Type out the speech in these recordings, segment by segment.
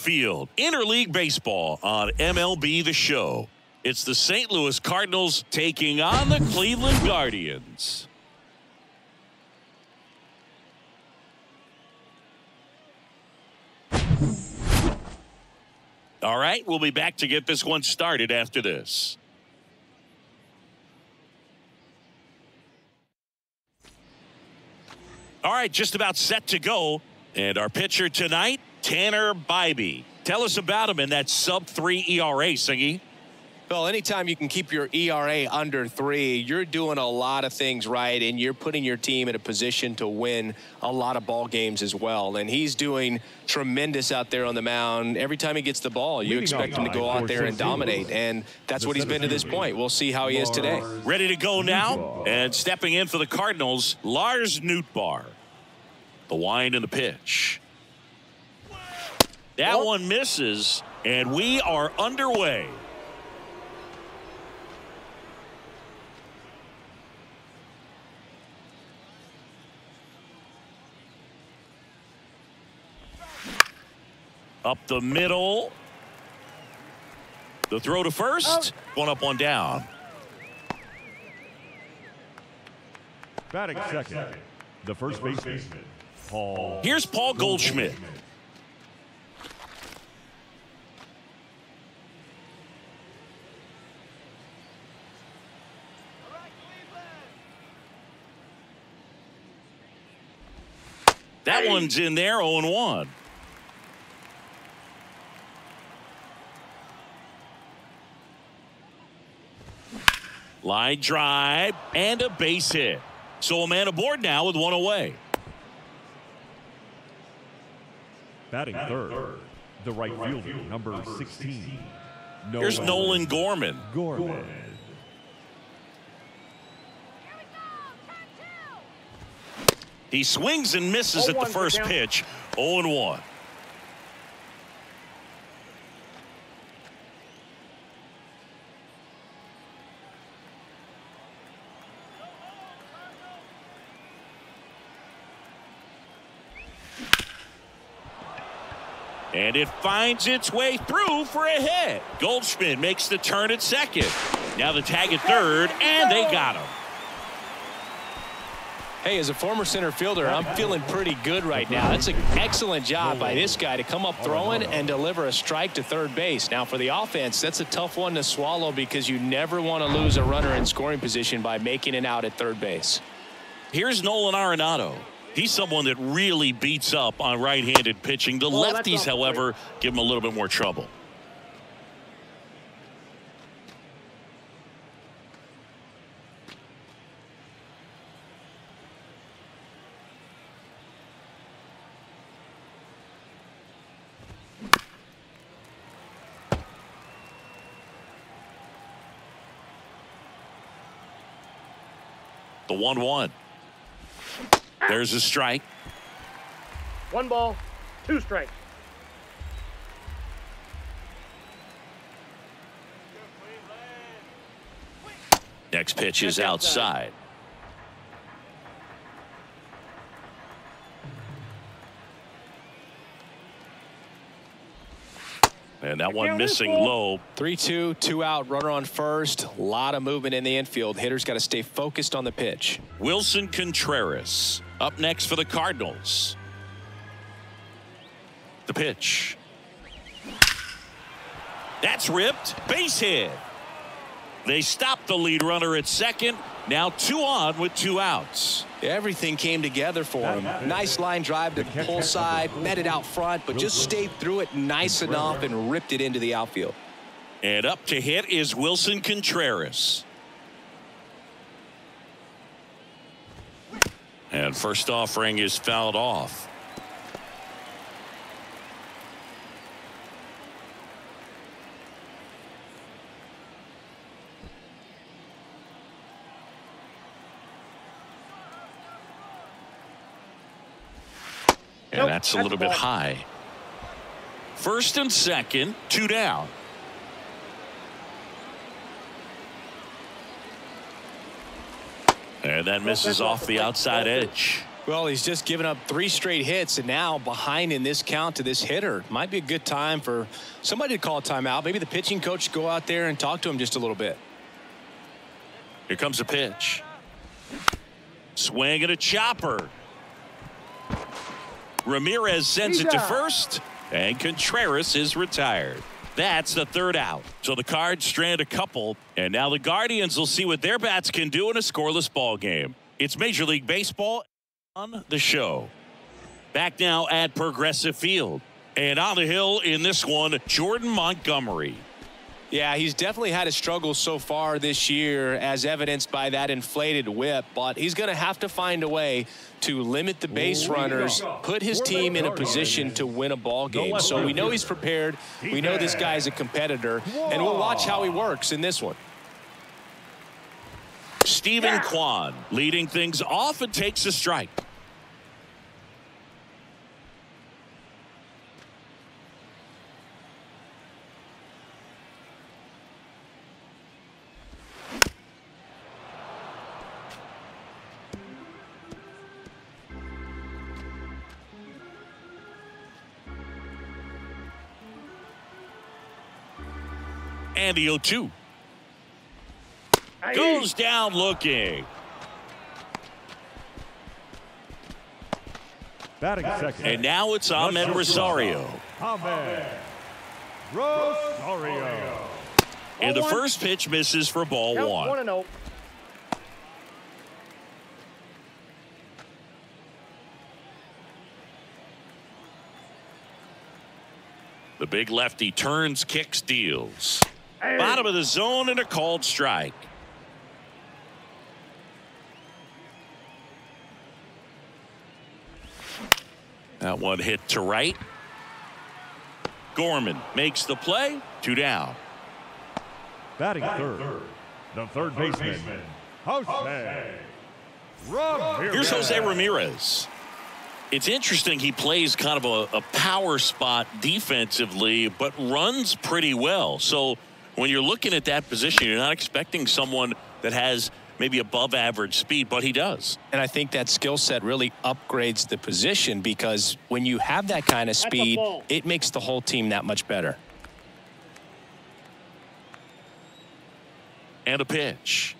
field. Interleague baseball on MLB The Show. It's the St. Louis Cardinals taking on the Cleveland Guardians. All right, we'll be back to get this one started after this. All right, just about set to go. And our pitcher tonight, Tanner Bybee. Tell us about him in that sub-3 ERA, Singy. Well, anytime you can keep your ERA under 3, you're doing a lot of things right, and you're putting your team in a position to win a lot of ball games as well. And he's doing tremendous out there on the mound. Every time he gets the ball, you expect him to go out there and dominate, and that's what he's been to this point. We'll see how he is today. Ready to go now, and stepping in for the Cardinals, Lars Nootbaar. The wind and the pitch. That one misses, and we are underway. Up the middle. The throw to first. One up, one down. Batting second, the first baseman, Paul. Here's Paul Goldschmidt. That one's in there, 0-1. Line drive and a base hit. So a man aboard now with one away. Batting third, the right fielder, number 16. Here's Nolan Gorman. He swings and misses at the first pitch. 0-1. And it finds its way through for a hit. Goldschmidt makes the turn at second. Now the tag at third, and they got him. Hey, as a former center fielder, I'm feeling pretty good right now. That's an excellent job by this guy to come up throwing and deliver a strike to third base. Now, for the offense, that's a tough one to swallow because you never want to lose a runner in scoring position by making it out at third base. Here's Nolan Arenado. He's someone that really beats up on right-handed pitching. The lefties, however, give him a little bit more trouble. The 1-1. There's a strike. 1 ball, 2 strikes. Next pitch is outside. And that one missing low. 3-2, 2 out, runner on first. A lot of movement in the infield. Hitters got to stay focused on the pitch. Wilson Contreras up next for the Cardinals. The pitch. That's ripped. Base hit. They stopped the lead runner at second. Now 2 on with 2 outs. Everything came together for him. Nice line drive to the pull side, met it out front, but just stayed through it nice enough and ripped it into the outfield. And up to hit is Wilson Contreras. And first offering is fouled off. And that's a little bit high. First and second, 2 down. And that misses off the outside edge. Well, he's just given up 3 straight hits, and now behind in this count to this hitter. Might be a good time for somebody to call a timeout. Maybe the pitching coach go out there and talk to him just a little bit. Here comes a pitch. Swing and a chopper. Ramirez sends it to first, and Contreras is retired. That's the 3rd out. So the Cards strand a couple, and now the Guardians will see what their bats can do in a scoreless ball game. It's Major League Baseball on the show. Back now at Progressive Field. And on the hill in this one, Jordan Montgomery. Yeah, he's definitely had a struggle so far this year, as evidenced by that inflated whip, but he's going to have to find a way to limit the base runners, put his team in a position to win a ball game. So we know he's prepared. We know this guy's a competitor, and we'll watch how he works in this one. Steven Kwan leading things off and takes a strike. And the 0-2 goes down looking. Batting second. And now it's Ahmed Rosario. Ahmed Rosario. And the first pitch misses for ball 1. 1-0. The big lefty turns, kicks, deals. Bottom of the zone and a called strike. That one hit to right. Gorman makes the play. 2 down. Batting third. The third baseman, Jose Ramirez. Here's Jose Ramirez. It's interesting, he plays kind of a power spot defensively, but runs pretty well. So when you're looking at that position, you're not expecting someone that has maybe above average speed, but he does. And I think that skill set really upgrades the position, because when you have that kind of speed, it makes the whole team that much better. And a pitch.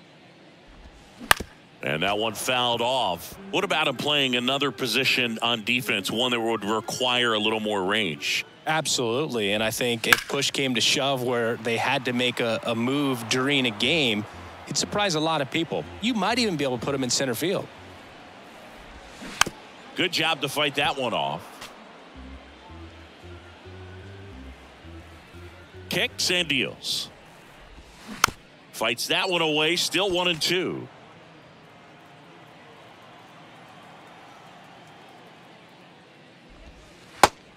And that one fouled off. What about him playing another position on defense, one that would require a little more range? Absolutely. And I think if push came to shove where they had to make a move during a game, it'd surprise a lot of people. You might even be able to put him in center field. Good job to fight that one off. Kicks and deals. Fights that one away. Still 1-2.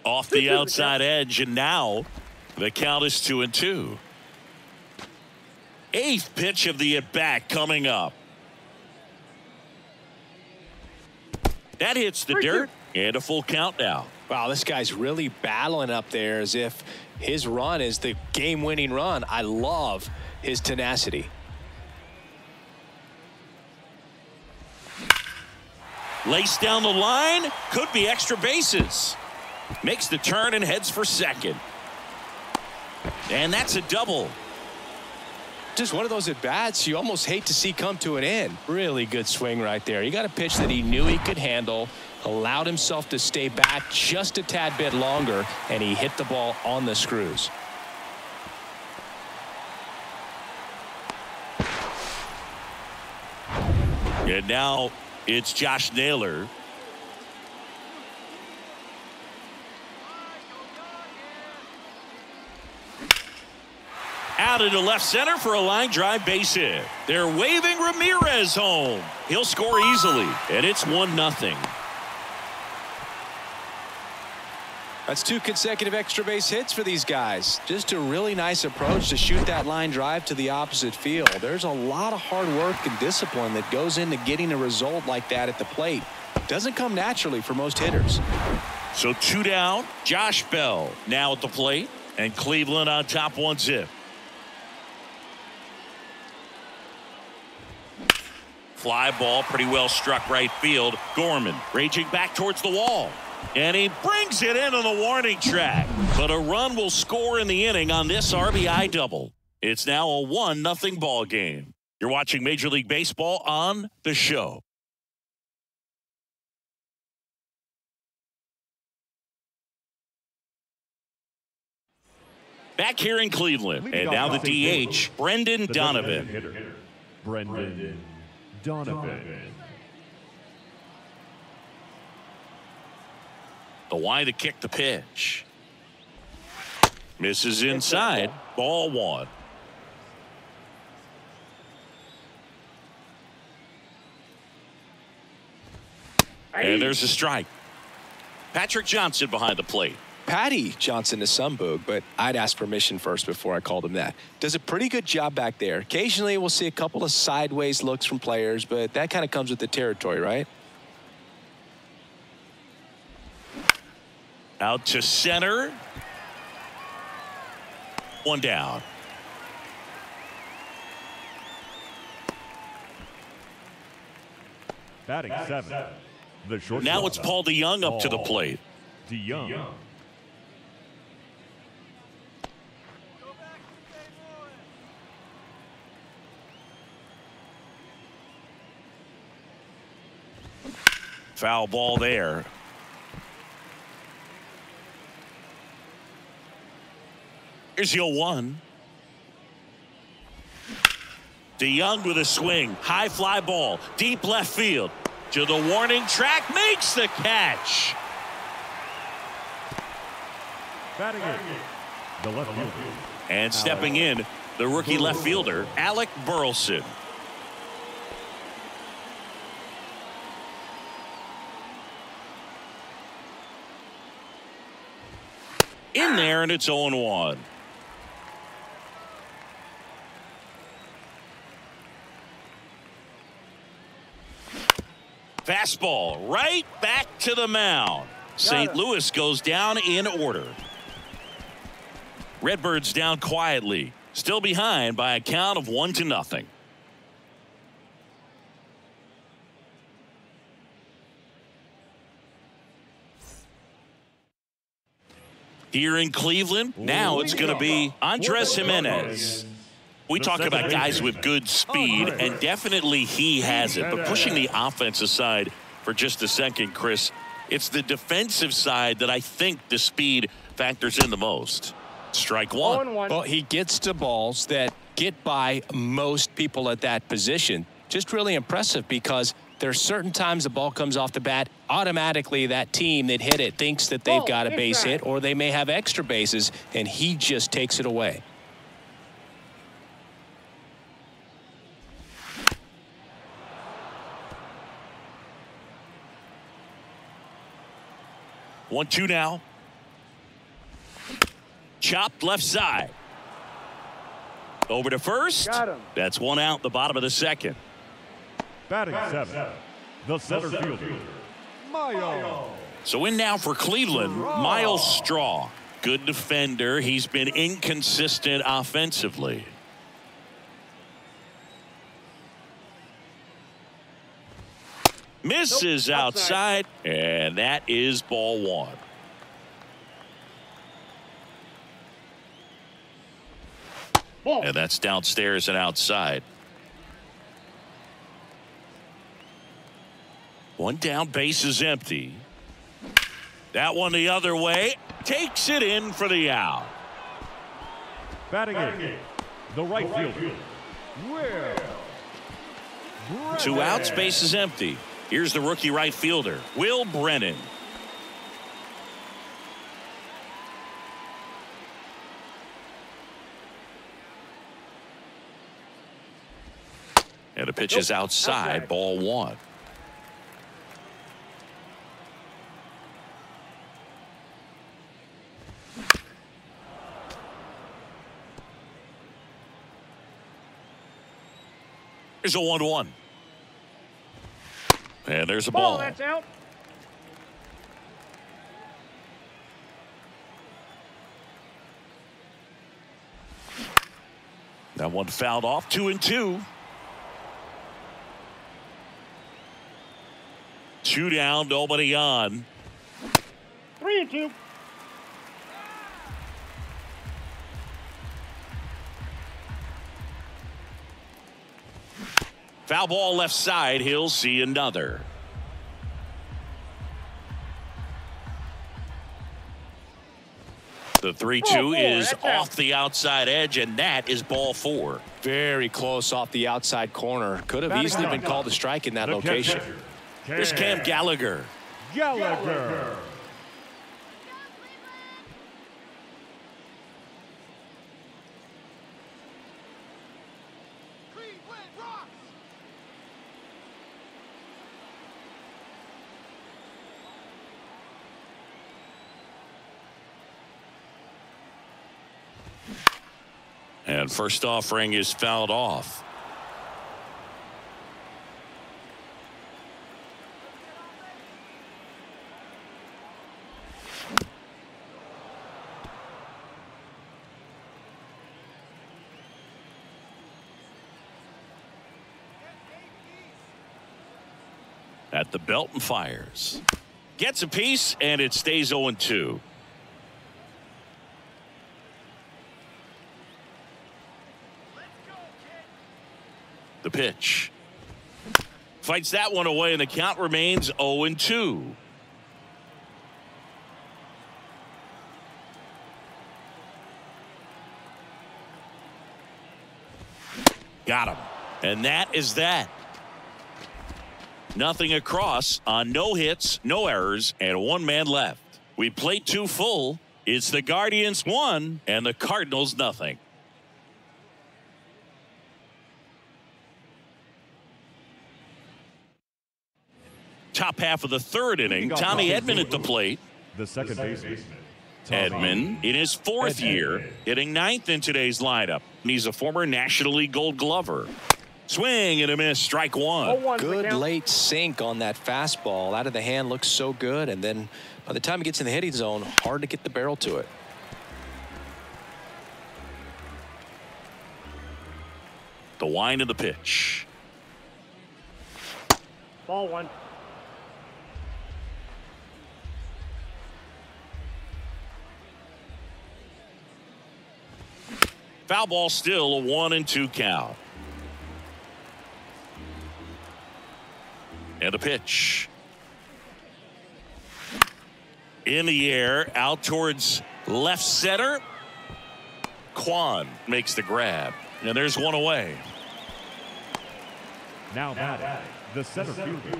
Off the outside edge, and now the count is 2-2. 8th pitch of the at-bat coming up. That hits the dirt, and a full count now. Wow, this guy's really battling up there as if his run is the game-winning run. I love his tenacity. Lace down the line, could be extra bases. Makes the turn and heads for second. And that's a double. Just one of those at-bats you almost hate to see come to an end. Really good swing right there. He got a pitch that he knew he could handle, allowed himself to stay back just a tad bit longer, and he hit the ball on the screws. And now it's Josh Naylor. Out into left center for a line drive base hit. They're waving Ramirez home. He'll score easily, and it's 1-0. That's 2 consecutive extra base hits for these guys. Just a really nice approach to shoot that line drive to the opposite field. There's a lot of hard work and discipline that goes into getting a result like that at the plate. Doesn't come naturally for most hitters. So 2 down. Josh Bell now at the plate, and Cleveland on top 1-0. Fly ball pretty well struck right field. Gorman raging back towards the wall. And he brings it in on the warning track. But a run will score in the inning on this RBI double. It's now a 1-0 ball game. You're watching Major League Baseball on The Show. Back here in Cleveland. And now the DH, Brendan Donovan. Brendan Donovan. The Y to kick the pitch. Misses inside. Ball 1. And there's a strike. Patrick Johnson behind the plate. Patty Johnson to Sunboog, but I'd ask permission first before I called him that. Does a pretty good job back there. Occasionally we'll see a couple of sideways looks from players, but that kind of comes with the territory, right? Out to center. 1 down. Batting 7. The short. Now it's Paul DeYoung up to the plate. DeYoung. Foul ball there. Here's your 1. DeYoung with a swing. High fly ball. Deep left field. To the warning track. Makes the catch. Batting 8. The left fielder. And stepping in, the rookie left fielder, Alec Burleson. In there, and it's 0-1. Fastball right back to the mound. St. Louis goes down in order. Redbirds down quietly, still behind by a count of 1-0. Here in Cleveland, now it's going to be Andres Jimenez. We talk about guys with good speed, and definitely he has it. But pushing the offense aside for just a second, Chris, it's the defensive side that I think the speed factors in the most. Strike 1. Well, he gets to balls that get by most people at that position. Just really impressive because there's certain times the ball comes off the bat, automatically that team that hit it thinks that they've got a base hit or they may have extra bases, and he just takes it away. One, 2 now. Chopped left side. Over to first. Got him. That's 1 out, the bottom of the second. Batting 7. The center fielder. Miles. So in now for Cleveland, Miles Straw. Good defender. He's been inconsistent offensively. Misses outside, and that is ball 1. And that's downstairs and outside. 1 down, base is empty. That one the other way. Takes it in for the out. Batting 8. The right fielder. Will. 2 outs, base is empty. Here's the rookie right fielder, Will Brennan. And a pitch is outside, ball 1. Here's a 1-1. And there's a ball. That's out. That one fouled off. 2-2. 2 down, nobody on. 3-2. Foul ball left side. He'll see another. The 3-2 is off the outside edge, and that is ball 4. Very close off the outside corner. Could have easily been called a strike in that location. Here's Cam Gallagher. Gallagher. And first offering is fouled off. At the belt and fires. Gets a piece, and it stays 0-2. The pitch. Fights that one away, and the count remains 0-2. Got him. And that is that. Nothing across on no hits, no errors, and 1 man left. We played 2 full. It's the Guardians 1 and the Cardinals nothing. Top half of the 3rd inning. Tommy Edman at the plate. The second baseman. Edman in his 4th year, hitting 9th in today's lineup. He's a former National League Gold Glover. Swing and a miss, strike 1. Good late sink on that fastball. Out of the hand, looks so good, and then by the time it gets in the hitting zone, hard to get the barrel to it. The wind of the pitch. Ball 1. Foul ball, still a 1-2 count. And a pitch. In the air, out towards left center. Kwan makes the grab. And there's one away. Now batting, the center fielder,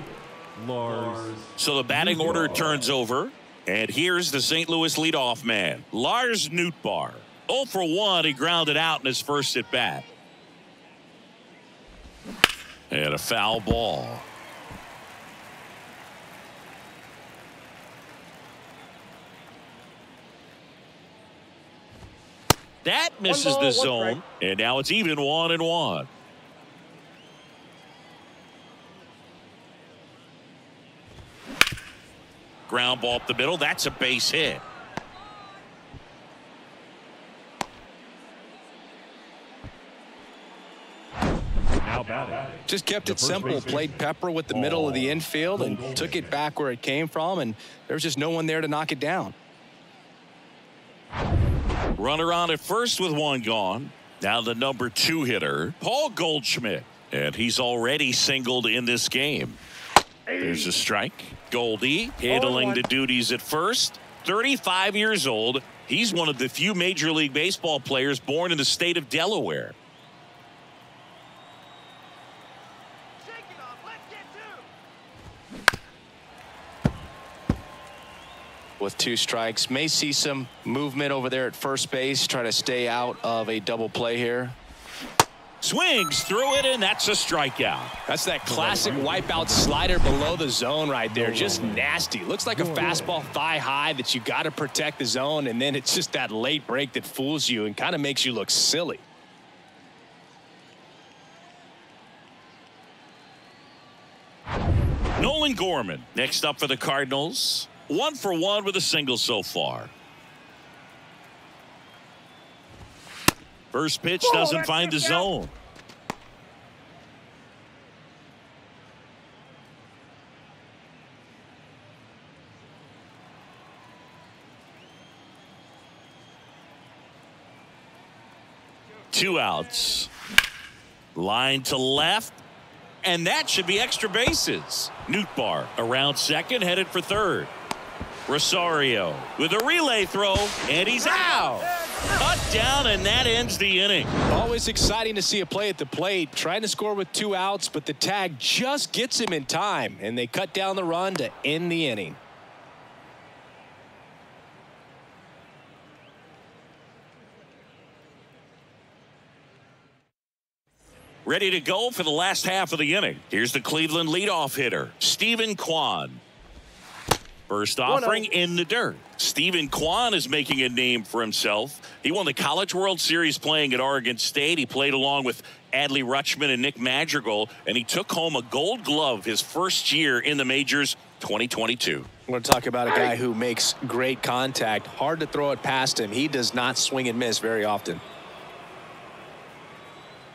Lars. So the batting order turns over. And here's the St. Louis leadoff man, Lars Nootbaar. 0 for 1, he grounded out in his first at bat. And a foul ball. That misses the zone, and now it's even 1-1. Ground ball up the middle. That's a base hit. Now batting. Just kept it simple. Played pepper with the middle of the infield and took it back where it came from, and there was just no one there to knock it down. Runner on at first with 1 gone. Now the number 2 hitter, Paul Goldschmidt. And he's already singled in this game. There's a strike. Goldie handling the duties at first. 35 years old. He's one of the few Major League Baseball players born in the state of Delaware. With 2 strikes, may see some movement over there at first base, try to stay out of a double play here. Swings through it, and that's a strikeout. That's that classic wipeout slider below the zone right there. Just nasty. Looks like a fastball thigh high that you got to protect the zone, and then it's just that late break that fools you and kind of makes you look silly. Nolan Gorman next up for the Cardinals. 1 for 1 with a single so far. First pitch doesn't find the zone. 2 outs. Line to left. And that should be extra bases. Nootbaar around second, headed for third. Rosario with a relay throw, and he's out. Cut down, and that ends the inning. Always exciting to see a play at the plate, trying to score with 2 outs, but the tag just gets him in time, and they cut down the run to end the inning. Ready to go for the last half of the inning. Here's the Cleveland leadoff hitter, Stephen Kwan. First offering in the dirt. Stephen Kwan is making a name for himself. He won the College World Series playing at Oregon State. He played along with Adley Rutschman and Nick Madrigal, and he took home a Gold Glove his first year in the majors, 2022. We're going to talk about a guy who makes great contact. Hard to throw it past him. He does not swing and miss very often.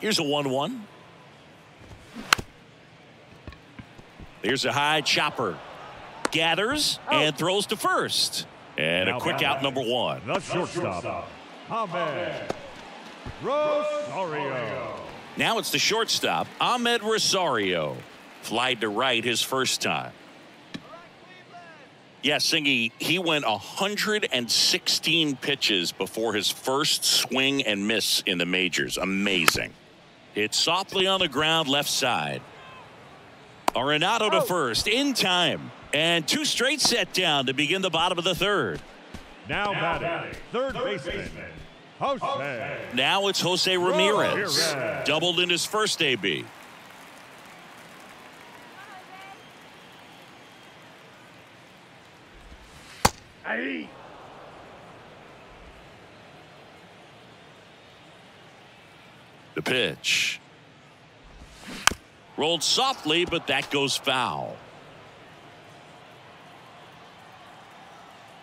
Here's a 1-1. Here's a high chopper. Gathers and throws to first. And a quick out, number 1. The shortstop, Ahmed Rosario. Now it's the shortstop, Ahmed Rosario. Flied to right his first time. Yes, Singy, he went 116 pitches before his first swing and miss in the majors. Amazing. It's softly on the ground, left side. Arenado to first, in time. And 2 straight set down to begin the bottom of the third. Now batting, third baseman, Jose. Now it's Jose Ramirez. Doubled in his first AB. Hey. The pitch. Rolled softly, but that goes foul.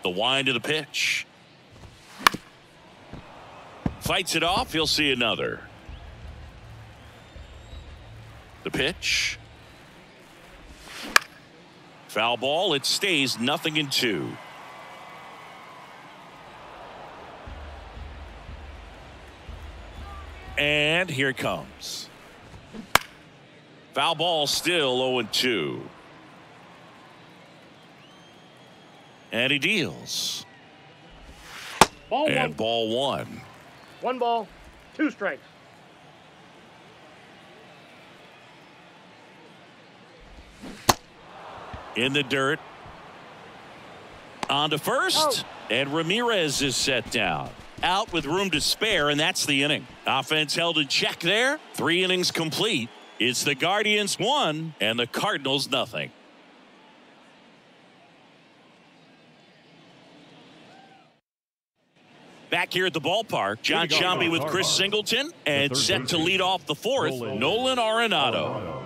The wind of the pitch. Fights it off. He'll see another. The pitch. Foul ball. It stays 0-2. And here it comes. Foul ball, still 0-2. And he deals. Ball and 1. Ball 1. 1 ball, 2 strikes. In the dirt. On to first. And Ramirez is set down. Out with room to spare, and that's the inning. Offense held in check there. 3 innings complete. It's the Guardians 1 and the Cardinals 0. Back here at the ballpark, John Sciambi with Chris Singleton, and set to lead off the 4th, Nolan Arenado.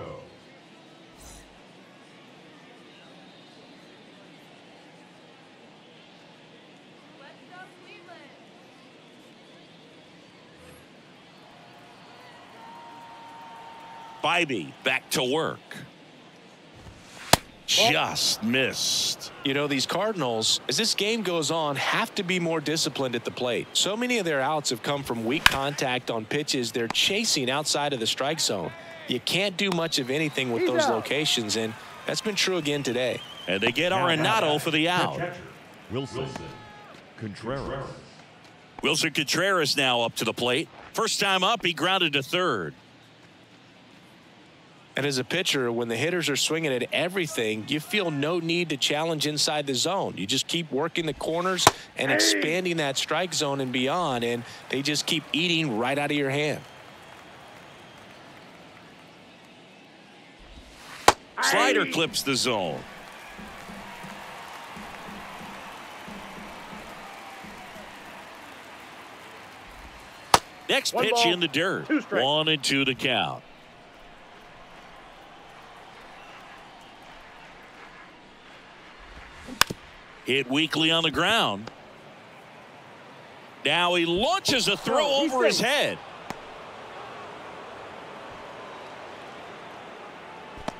Bibee back to work. Just missed. You know, these Cardinals, as this game goes on, have to be more disciplined at the plate. So many of their outs have come from weak contact on pitches they're chasing outside of the strike zone. You can't do much of anything with those locations, and that's been true again today. And they get Arenado for the out. Wilson Contreras. Wilson Contreras now up to the plate. First time up, he grounded to third. And as a pitcher, when the hitters are swinging at everything, you feel no need to challenge inside the zone. You just keep working the corners and expanding that strike zone and beyond, and they just keep eating right out of your hand. Slider clips the zone. Next pitch in the dirt. 1-2 the count. Hit weakly on the ground. Now he launches a throw over his head.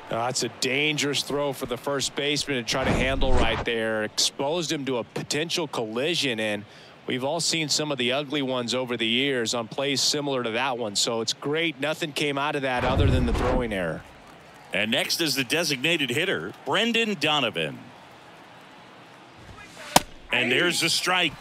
That's a dangerous throw for the first baseman to try to handle right there. Exposed him to a potential collision, and We've all seen some of the ugly ones over the years on plays similar to that one, so it's great nothing came out of that other than the throwing error. And next is the designated hitter, Brendan Donovan. And there's the strike.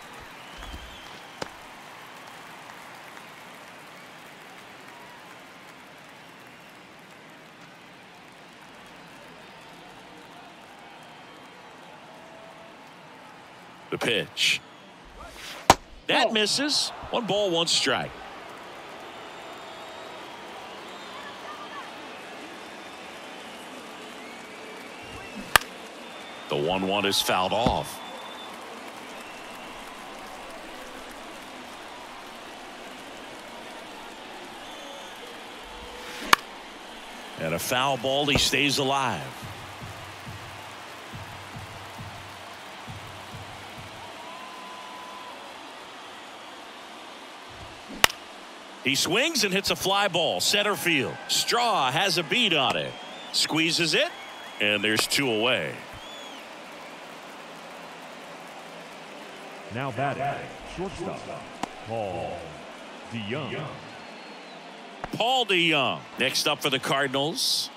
The pitch. That misses. 1 ball, 1 strike. The 1-1 is fouled off. And a foul ball, he stays alive. He swings and hits a fly ball center field. Straw has a beat on it. Squeezes it, and there's 2 away. Now batting, shortstop, Paul DeYoung. Paul DeYoung next up for the Cardinals.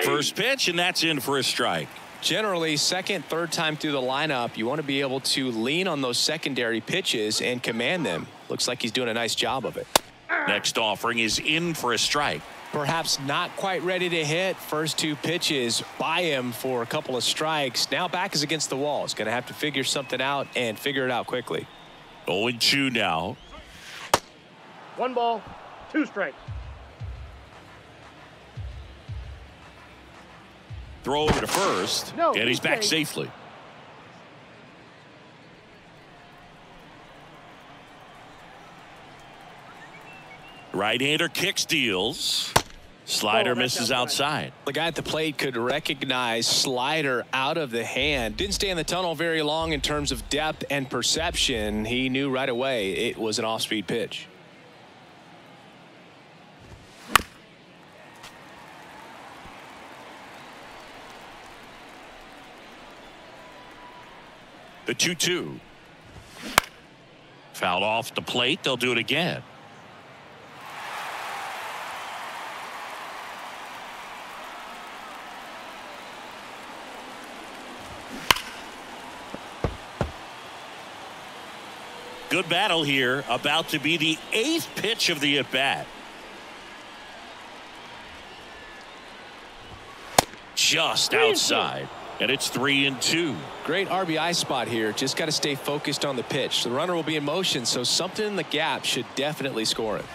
First pitch, and that's in for a strike. Generally, second, third time through the lineup, you want to be able to lean on those secondary pitches and command them. Looks like he's doing a nice job of it. Next offering is in for a strike. Perhaps not quite ready to hit. First 2 pitches by him for a couple of strikes. Now back is against the wall. He's going to have to figure something out and figure it out quickly. 0-2 now. 1 ball, 2 strikes. Throw over to first, No, and he's back okay. safely. Right-hander kicks, deals. Slider misses outside. The guy at the plate could recognize slider out of the hand. Didn't stay in the tunnel very long in terms of depth and perception. He knew right away it was an off-speed pitch. The 2-2. Fouled off the plate. They'll do it again. Good battle here. About to be the 8th pitch of the at-bat. Just outside. And it's 3-2. Great RBI spot here. Just got to stay focused on the pitch. The runner will be in motion, so something in the gap should definitely score it.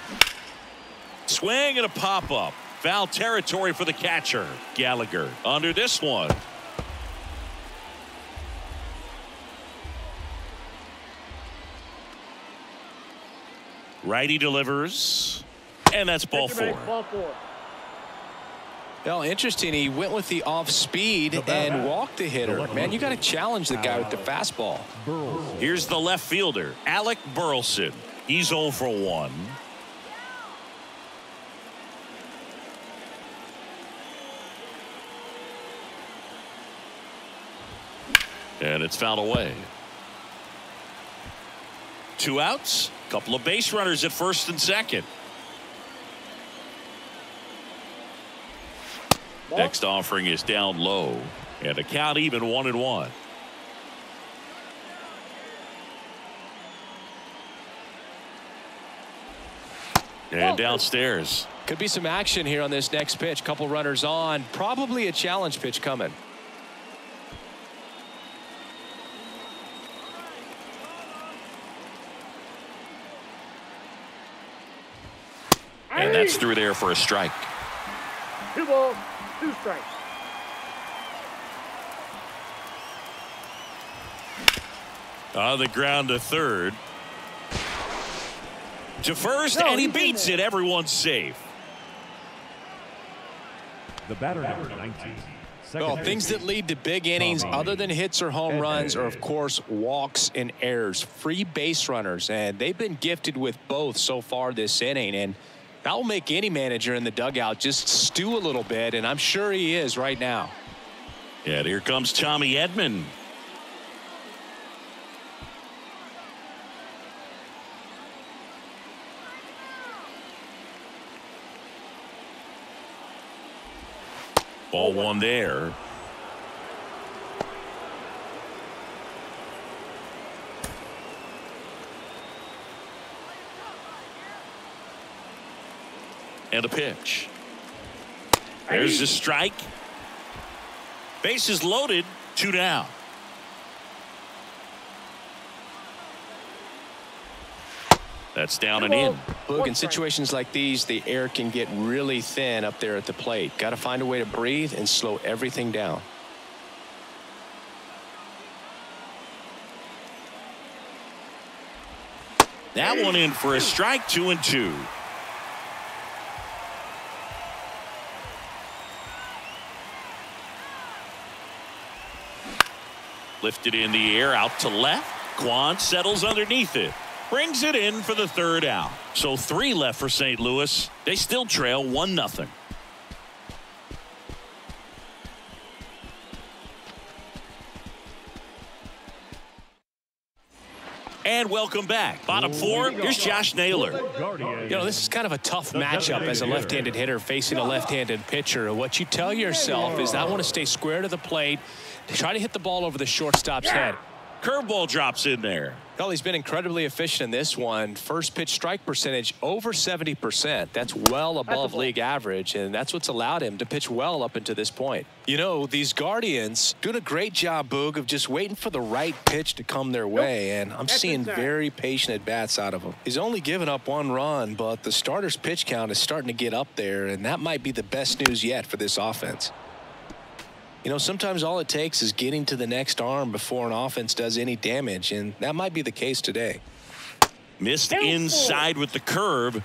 Swing and a pop-up. Foul territory for the catcher. Gallagher under this one. Righty delivers. And that's ball 4. Ball 4. Well, interesting. He went with the off speed and walked the hitter. Man, you got to challenge the guy with the fastball. Here's the left fielder, Alec Burleson. He's 0 for 1. And it's fouled away. 2 outs. Couple of base runners at first and second. Next offering is down low, and the count even 1-1. And downstairs. Could be some action here on this next pitch. Couple runners on. Probably a challenge pitch coming. And that's through there for a strike. 2 balls, 2 strikes. On the ground to third. To first, No, and he he's in beats there. it. Everyone's safe. The batter number 19, Well, things that lead to big innings other than hits or home runs are, of course, walks and errors, free base runners, and they've been gifted with both so far this inning, and that will make any manager in the dugout just stew a little bit, and I'm sure he is right now. And here comes Tommy Edman. Ball one there. And a pitch. There's a strike. Bases loaded, 2 down. That's down and in. Look, in situations like these, the air can get really thin up there at the plate. Got to find a way to breathe and slow everything down. That one in for a strike, 2-2. Lifted in the air, out to left. Quan settles underneath it. Brings it in for the 3rd out. So 3 left for St. Louis. They still trail 1-0. And welcome back. Bottom 4, here's Josh Naylor. You know, this is kind of a tough matchup as a left-handed hitter facing a left-handed pitcher. What you tell yourself is I want to stay square to the plate, try to hit the ball over the shortstop's head. Curveball drops in there. Well, he's been incredibly efficient in this one. First pitch strike percentage over 70%. That's well above league average, and that's what's allowed him to pitch well up until this point. You know, these Guardians doing a great job, Boog, of just waiting for the right pitch to come their way, and I'm seeing very patient at-bats out of him. He's only given up 1 run, but the starter's pitch count is starting to get up there, and that might be the best news yet for this offense. You know, sometimes all it takes is getting to the next arm before an offense does any damage, and that might be the case today. Missed inside with the curve.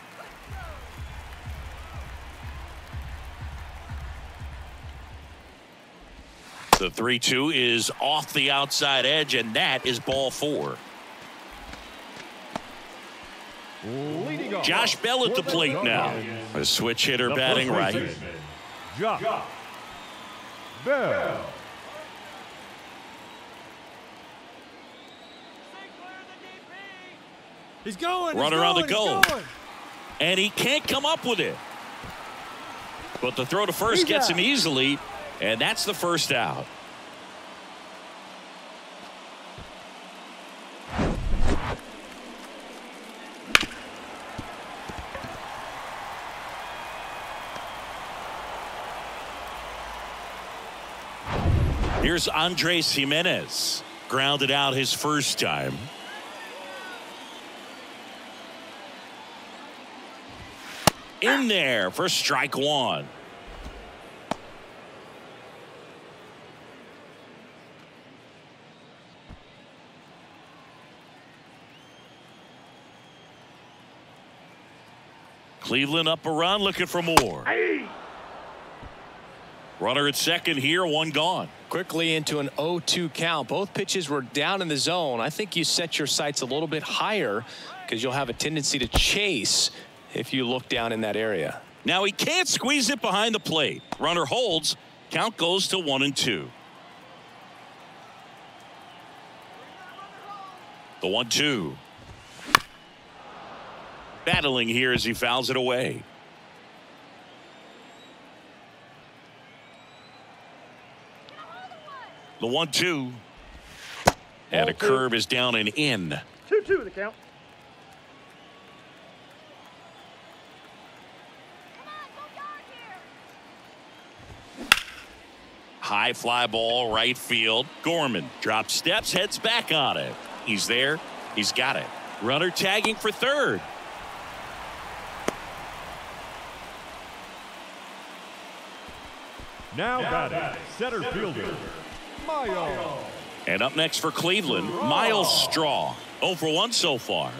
The 3-2 is off the outside edge, and that is ball 4. Josh Bell at the plate now. A switch hitter batting right. Josh Bell. He's going. Runner on the goal. And he can't come up with it. But the throw to first gets him easily, and that's the 1st out. Here's Andres Jimenez. Grounded out his first time. In there for strike 1. Cleveland up a run, looking for more. Runner at second here, 1 gone. Quickly into an 0-2 count. Both pitches were down in the zone. I think you set your sights a little bit higher because you'll have a tendency to chase if you look down in that area. Now he can't squeeze it behind the plate. Runner holds. Count goes to 1-2. The 1-2. Battling here as he fouls it away. The 1-2. And a curve is down and in. 2-2 the count. High fly ball, right field. Gorman drops steps, heads back on it. He's there. He's got it. Runner tagging for third. Now batting, center fielder, Miles. And up next for Cleveland, Miles Straw. 0 for 1 so far.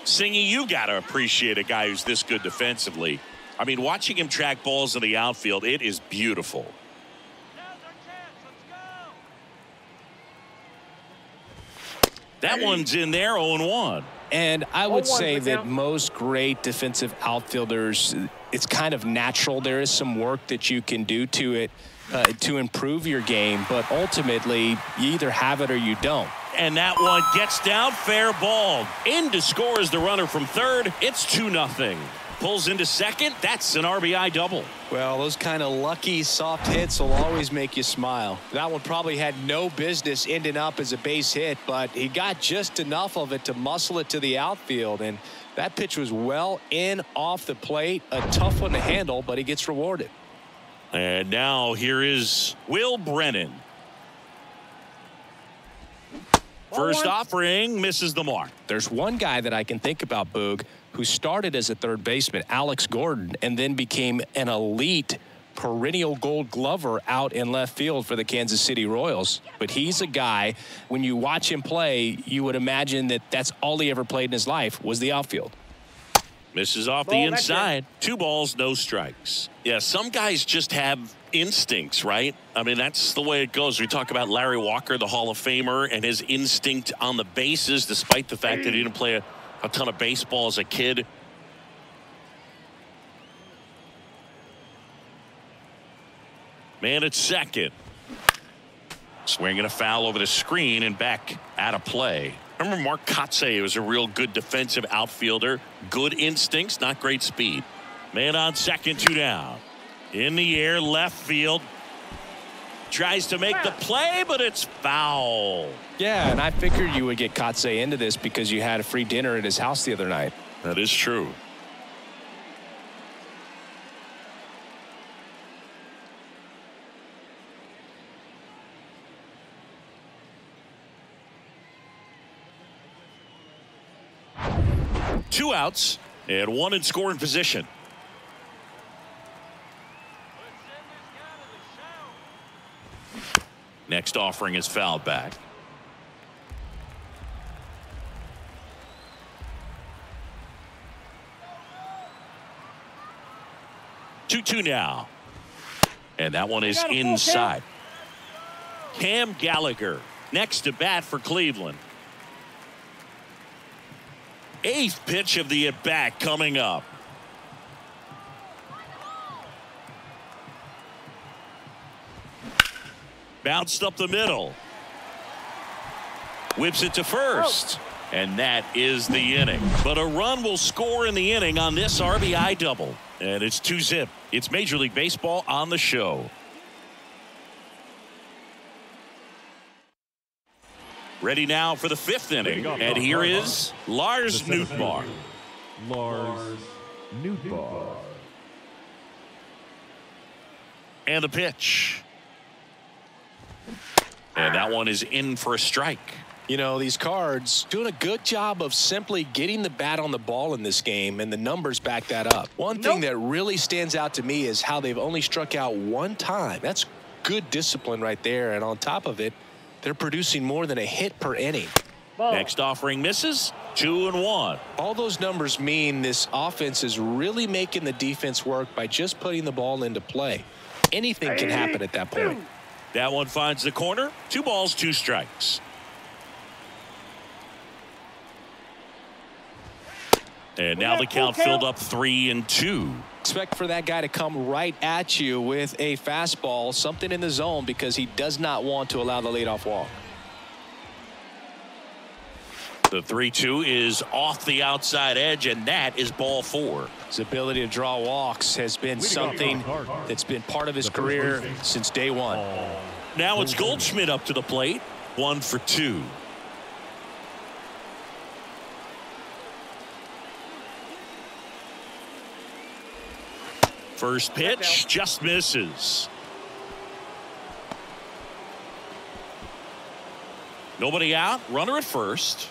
Singy, you got to appreciate a guy who's this good defensively. I mean, watching him track balls in the outfield, it is beautiful. That one's in there, 0-1. And I would 0-1 say for that count. most great defensive outfielders, it's kind of natural. There is some work that you can do to it to improve your game, but ultimately you either have it or you don't. And that one gets down, fair ball. In to score is the runner from third. It's 2-0. Pulls into second. That's an RBI double. Well, those kind of lucky soft hits will always make you smile. That one probably had no business ending up as a base hit, but he got just enough of it to muscle it to the outfield, and that pitch was well in off the plate. A tough one to handle, but he gets rewarded. And now here is Will Brennan. First offering misses the mark. There's one guy that I can think about, Boog, who started as a third baseman, Alex Gordon, and then became an elite perennial Gold Glover out in left field for the Kansas City Royals. But he's a guy, when you watch him play, you would imagine that that's all he ever played in his life was the outfield. Misses off the inside. 2 balls, no strikes. Yeah, some guys just have instincts, right? I mean, that's the way it goes. We talk about Larry Walker, the Hall of Famer, and his instinct on the bases, despite the fact that he didn't play a ton of baseball as a kid. Man at second. Swinging a foul over the screen and back out of play. Remember Mark Kotsay was a real good defensive outfielder. Good instincts, not great speed. Man on second, 2 down. In the air, left field. Tries to make the play, but it's foul. Yeah, and I figured you would get Kotsay into this because you had a free dinner at his house the other night. That is true. Two outs and one in scoring position. Next offering is fouled back. Two now. And that one is inside. Cam Gallagher next to bat for Cleveland. 8th pitch of the at-bat coming up. Bounced up the middle. Whips it to first. And that is the inning. But a run will score in the inning on this RBI double. And it's 2-zip. It's Major League Baseball on the show. Ready now for the 5th inning. And here is Lars Nootbaar. Lars Nootbaar. And the pitch. And that one is in for a strike. You know, these Cards doing a good job of simply getting the bat on the ball in this game, and the numbers back that up. One thing that really stands out to me is how they've only struck out 1 time. That's good discipline right there, and on top of it, they're producing more than a hit per inning. Next offering misses. 2-1. All those numbers mean this offense is really making the defense work by just putting the ball into play. Anything can happen at that point. That one finds the corner. 2 balls, 2 strikes. And now the count filled up 3-2. Expect for that guy to come right at you with a fastball, something in the zone, because he does not want to allow the leadoff walk. The 3-2 is off the outside edge, and that is ball 4. His ability to draw walks has been something that's been part of his career since day one. Now it's Goldschmidt up to the plate. 1 for 2. First pitch just misses. Nobody out. Runner at first.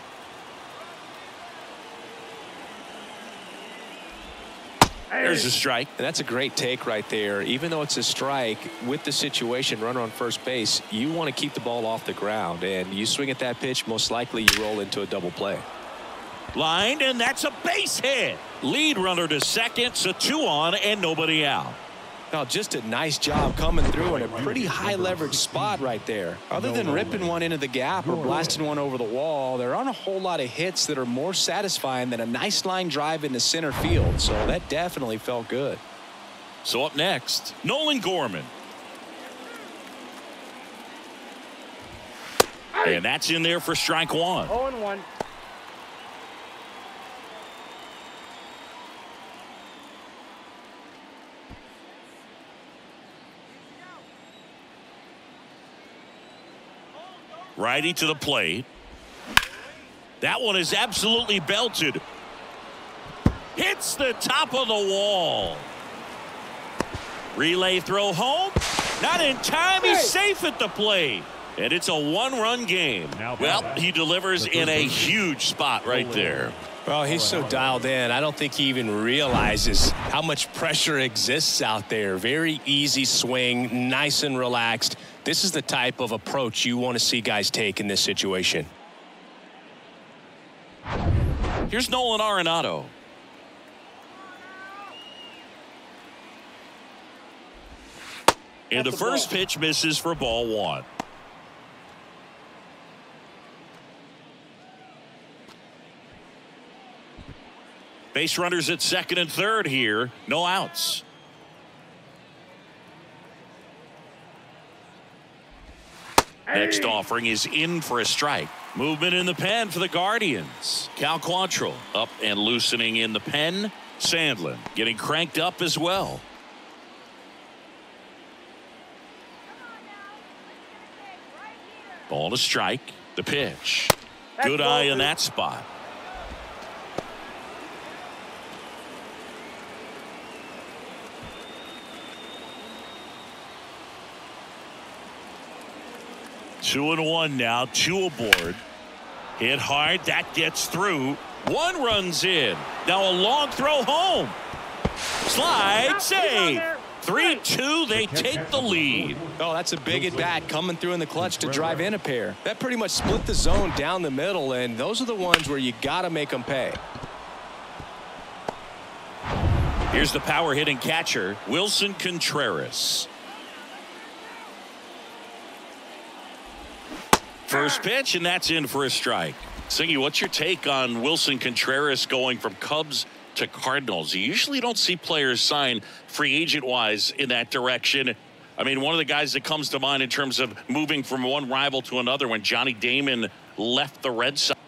There's a strike. And that's a great take right there. Even though it's a strike, with the situation, runner on first base, you want to keep the ball off the ground. And you swing at that pitch, most likely you roll into a double play. Lined, and that's a base hit. Lead runner to second, so 2 on and nobody out. Oh, just a nice job coming through in a pretty high leverage spot right there. Other than ripping one into the gap or blasting one over the wall, there aren't a whole lot of hits that are more satisfying than a nice line drive into center field. So that definitely felt good. So up next, Nolan Gorman. And that's in there for strike one. 0-1. Righty to the plate. That one is absolutely belted. Hits the top of the wall. Relay throw home. Not in time. He's safe at the plate. And it's a one-run game. Well, he delivers in a huge spot right there. Well, he's so dialed in. I don't think he even realizes how much pressure exists out there. Very easy swing, nice and relaxed. This is the type of approach you want to see guys take in this situation. Here's Nolan Arenado. And the first pitch misses for ball one. Base runners at second and third here. No outs. Next offering is in for a strike. Movement in the pen for the Guardians. Cal Quantrill up and loosening in the pen. Sandlin getting cranked up as well. Ball to strike. The pitch. Good eye in that spot. Two and one now. Two aboard. Hit hard. That gets through. One runs in. Now a long throw home. Slide save. 3-2. They take the lead. Oh, that's a big at bat coming through in the clutch to drive in a pair. That pretty much split the zone down the middle, and those are the ones where you got to make them pay. Here's the power hitting catcher, Wilson Contreras. First pitch, and that's in for a strike. Singy, what's your take on Wilson Contreras going from Cubs to Cardinals? You usually don't see players sign free agent wise in that direction. I mean, one of the guys that comes to mind in terms of moving from one rival to another when Johnny Damon left the Red Sox.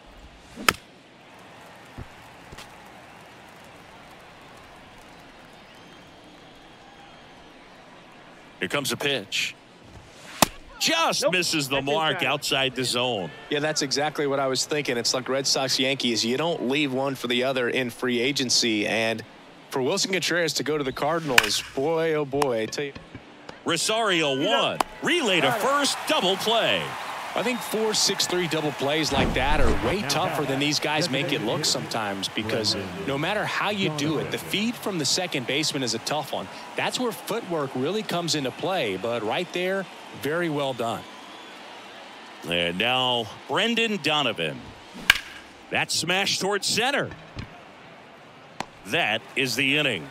Here comes a pitch. Just misses the mark outside the zone. Yeah, that's exactly what I was thinking. It's like Red Sox Yankees. You don't leave one for the other in free agency. And for Wilson Contreras to go to the Cardinals, boy, oh boy, I tell you. Rosario won. Relay to first, double play. I think 4-6-3 double plays like that are way tougher than these guys make it look sometimes, because no matter how you do it, the feed from the second baseman is a tough one. That's where footwork really comes into play. But right there, very well done. And now Brendan Donovan. That smash towards center. That is the inning.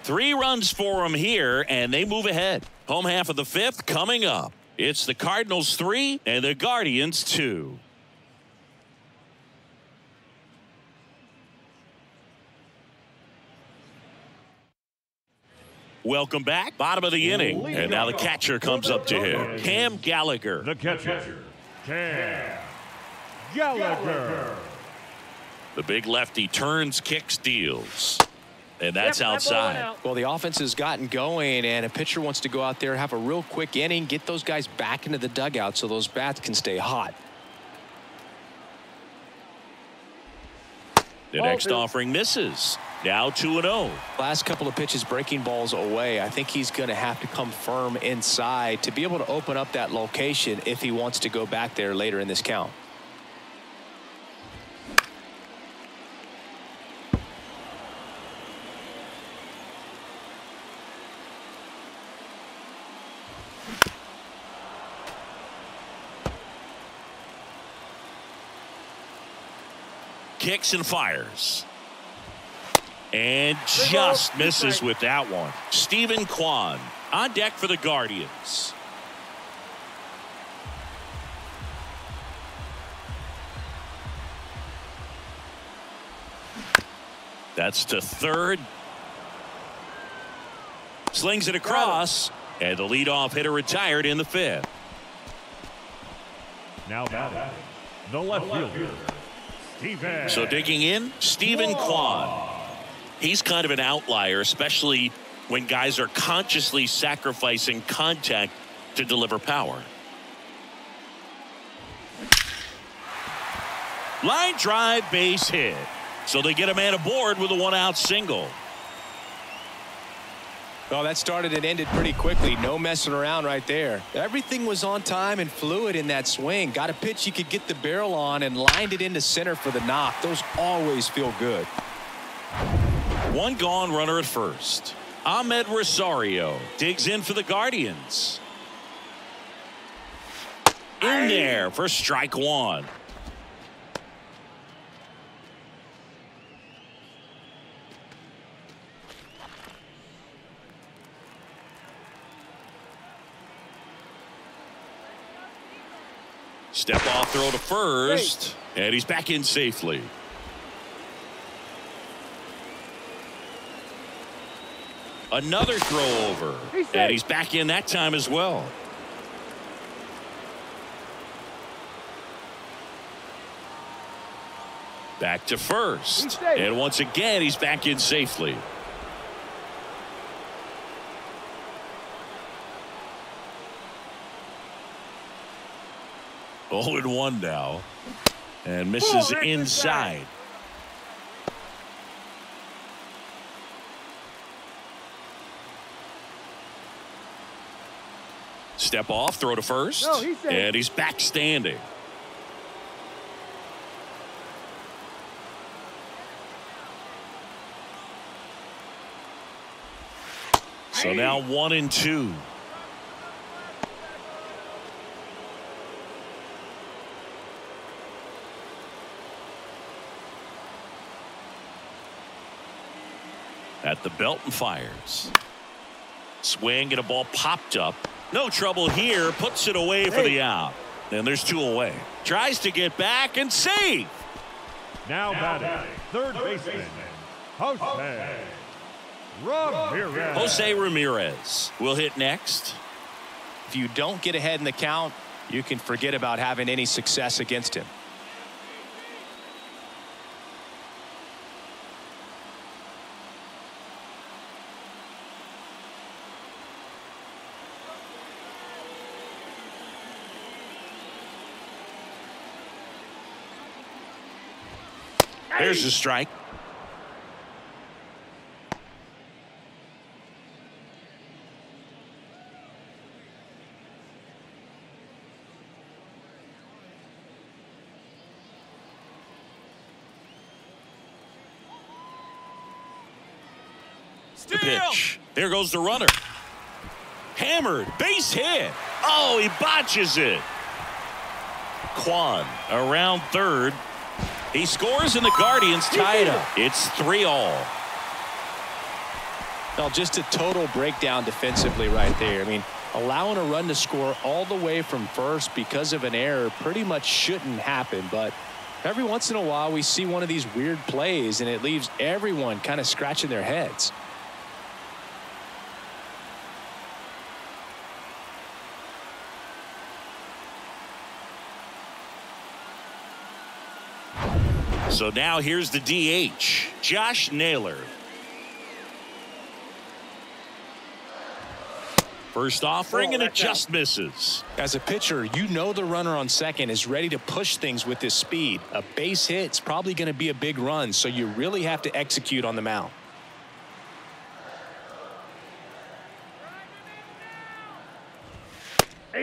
3 runs for him here, and they move ahead. Home half of the 5th coming up. It's the Cardinals 3 and the Guardians 2. Welcome back. Bottom of the inning. And now the catcher comes up to him. Cam Gallagher. The catcher, Cam Gallagher. The big lefty turns, kicks, deals. And that's outside. Well, the offense has gotten going, and a pitcher wants to go out there, have a real quick inning, get those guys back into the dugout so those bats can stay hot. The next offering misses. Now 2-0. Last couple of pitches breaking balls away. I think he's going to have to come firm inside to be able to open up that location if he wants to go back there later in this count. Kicks and fires. And just misses with that one. Steven Kwan on deck for the Guardians. That's to third. Slings it across. And the leadoff hitter retired in the fifth. Now batting, the left fielder, Steven. So digging in, Steven Kwan. He's kind of an outlier, especially when guys are consciously sacrificing contact to deliver power. Line drive, base hit. So they get a man aboard with a one-out single. Well, that started and ended pretty quickly. No messing around right there. Everything was on time and fluid in that swing. Got a pitch you could get the barrel on and lined it into center for the knock. Those always feel good. One gone, runner at first. Ahmed Rosario digs in for the Guardians. In there for strike one. Step off throw to first, and he's back in safely. Another throw over, and he's back in that time as well. Back to first, and once again he's back in safely. Oh, and 1 now, and misses inside. Step off, throw to first, and he's back standing. So now 1 and 2. At the belt and fires. Swing and a ball popped up. No trouble here. Puts it away for the out. And there's 2 away. Tries to get back and save. Now batting, third baseman, Jose Ramirez. Jose Ramirez will hit next. If you don't get ahead in the count, you can forget about having any success against him. There's the strike. The pitch. There goes the runner. Hammered. Base hit. Oh, he botches it. Kwan around third. He scores and the Guardians tie it up. It's 3-all. Well, just a total breakdown defensively right there. I mean, allowing a run to score all the way from first because of an error pretty much shouldn't happen. But every once in a while we see one of these weird plays and it leaves everyone kind of scratching their heads. So now here's the DH, Josh Naylor. First offering, and it just misses. As a pitcher, you know the runner on second is ready to push things with his speed. A base hit's probably going to be a big run, so you really have to execute on the mound.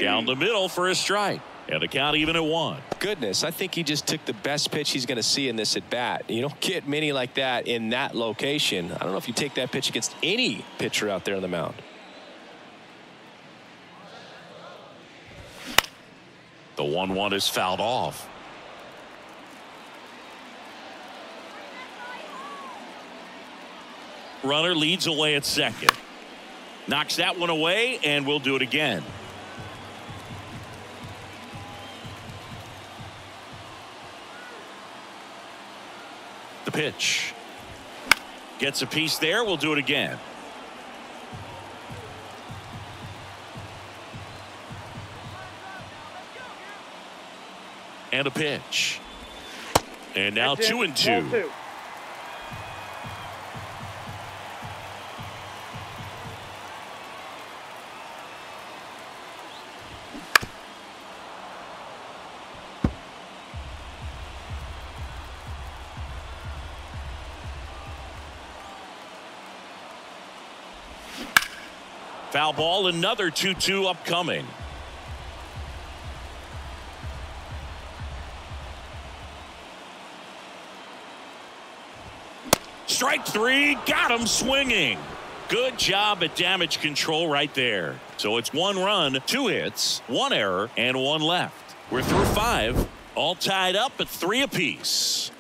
Down the middle for a strike. And the count even at 1. Goodness, I think he just took the best pitch he's going to see in this at bat. You don't get many like that in that location. I don't know if you take that pitch against any pitcher out there on the mound. The 1-1 is fouled off. Runner leads away at second. Knocks that one away, and we'll do it again. The pitch. Gets a piece there. We'll do it again. And a pitch. And now 2-2. Foul ball, another 2-2 upcoming. Strike three, got him swinging. Good job at damage control right there. So it's 1 run, 2 hits, 1 error, and 1 left. We're through 5, all tied up at 3 apiece.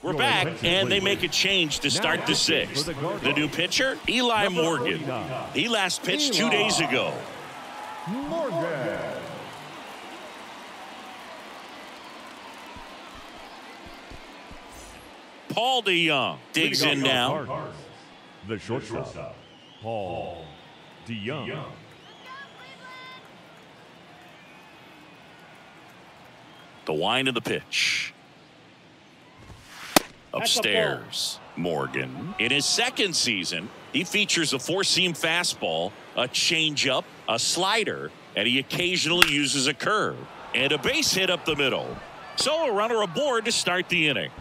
We're back, and they make a change to start the 6th. The new pitcher, Eli Morgan. He last pitched 2 days ago. Morgan. Paul DeYoung digs in now. The shortstop, Paul DeYoung. The wind of the pitch. Upstairs, Morgan. In his 2nd season, he features a 4-seam fastball, a changeup, a slider, and he occasionally uses a curve. And a base hit up the middle. So a runner aboard to start the inning.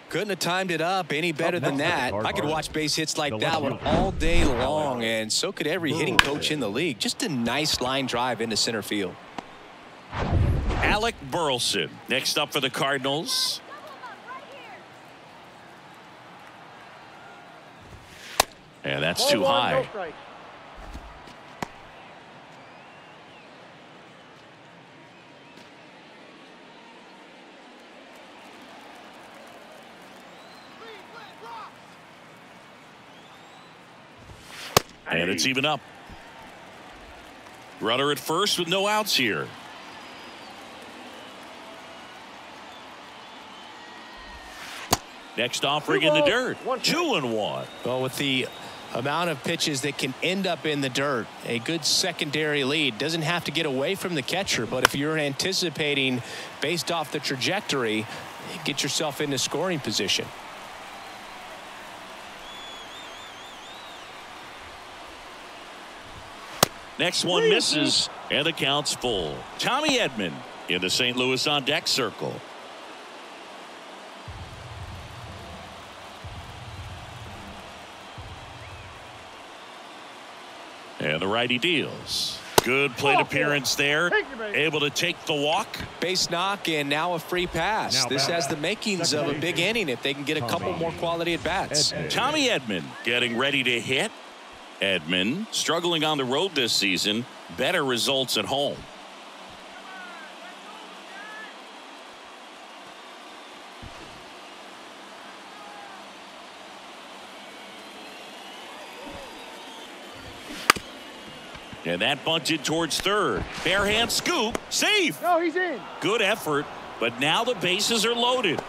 Couldn't have timed it up any better than that. I could watch base hits like that one all day long, and so could every hitting coach in the league. Just a nice line drive into center field. Alec Burleson next up for the Cardinals. And that's too high. And it's even up. Runner at first with no outs here. Next offering in the dirt. 2-1. Well, with the amount of pitches that can end up in the dirt, a good secondary lead. Doesn't have to get away from the catcher, but if you're anticipating based off the trajectory, get yourself into scoring position. Next one misses, and the count's full. Tommy Edman in the St. Louis on deck circle. And the righty deals. Good plate appearance there. Able to take the walk. Base knock and now a free pass. This has the makings of a big inning if they can get a couple more quality at bats. Tommy Edman getting ready to hit. Edman struggling on the road this season. Better results at home. And that bunted towards third. Bare hand scoop. Safe. No, he's in. Good effort. But now the bases are loaded.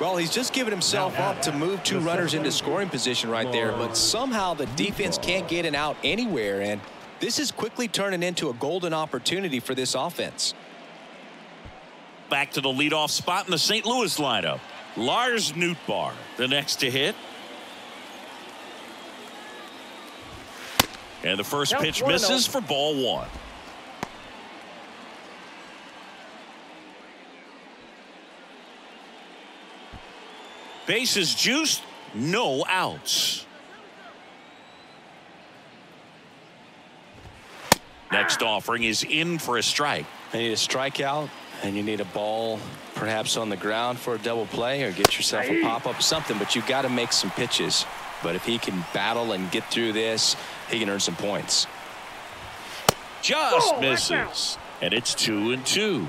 Well, he's just given himself up to move 2 runners into scoring position right there. But somehow the defense can't get an out anywhere. And this is quickly turning into a golden opportunity for this offense. Back to the leadoff spot in the St. Louis lineup. Lars Nootbaar, the next to hit. And the first pitch misses for ball 1. Bases juiced, no outs. Next offering is in for a strike. You need a strikeout, and you need a ball perhaps on the ground for a double play, or get yourself a pop-up, something, but you got to make some pitches. But if he can battle and get through this, he can earn some points. Just misses. And it's 2-2.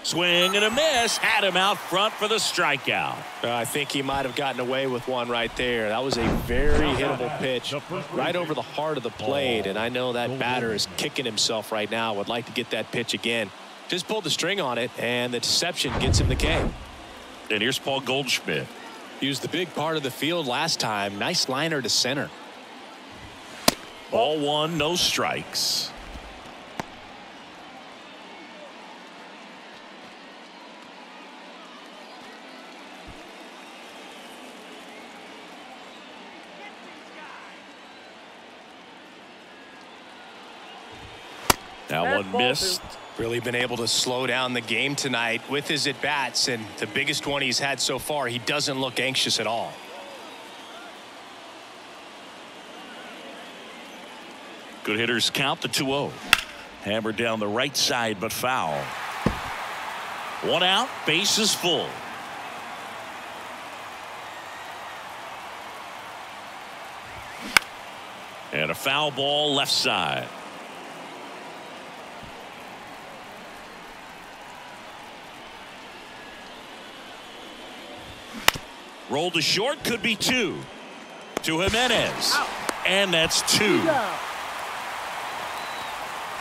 Swing and a miss. Had him out front for the strikeout. I think he might have gotten away with one right there. That was a very hittable pitch right over the heart of the plate. And I know that batter is kicking himself right now. Would like to get that pitch again. Just pulled the string on it, and the deception gets him the K. And here's Paul Goldschmidt. Used the big part of the field last time. Nice liner to center. Ball one, no strikes. That one missed. Really been able to slow down the game tonight with his at-bats, and the biggest one he's had so far. He doesn't look anxious at all. Good hitters count the 2-0. Hammered down the right side, but foul. One out, bases full. And a foul ball left side. Rolled to short, could be 2. To Jimenez. And that's 2.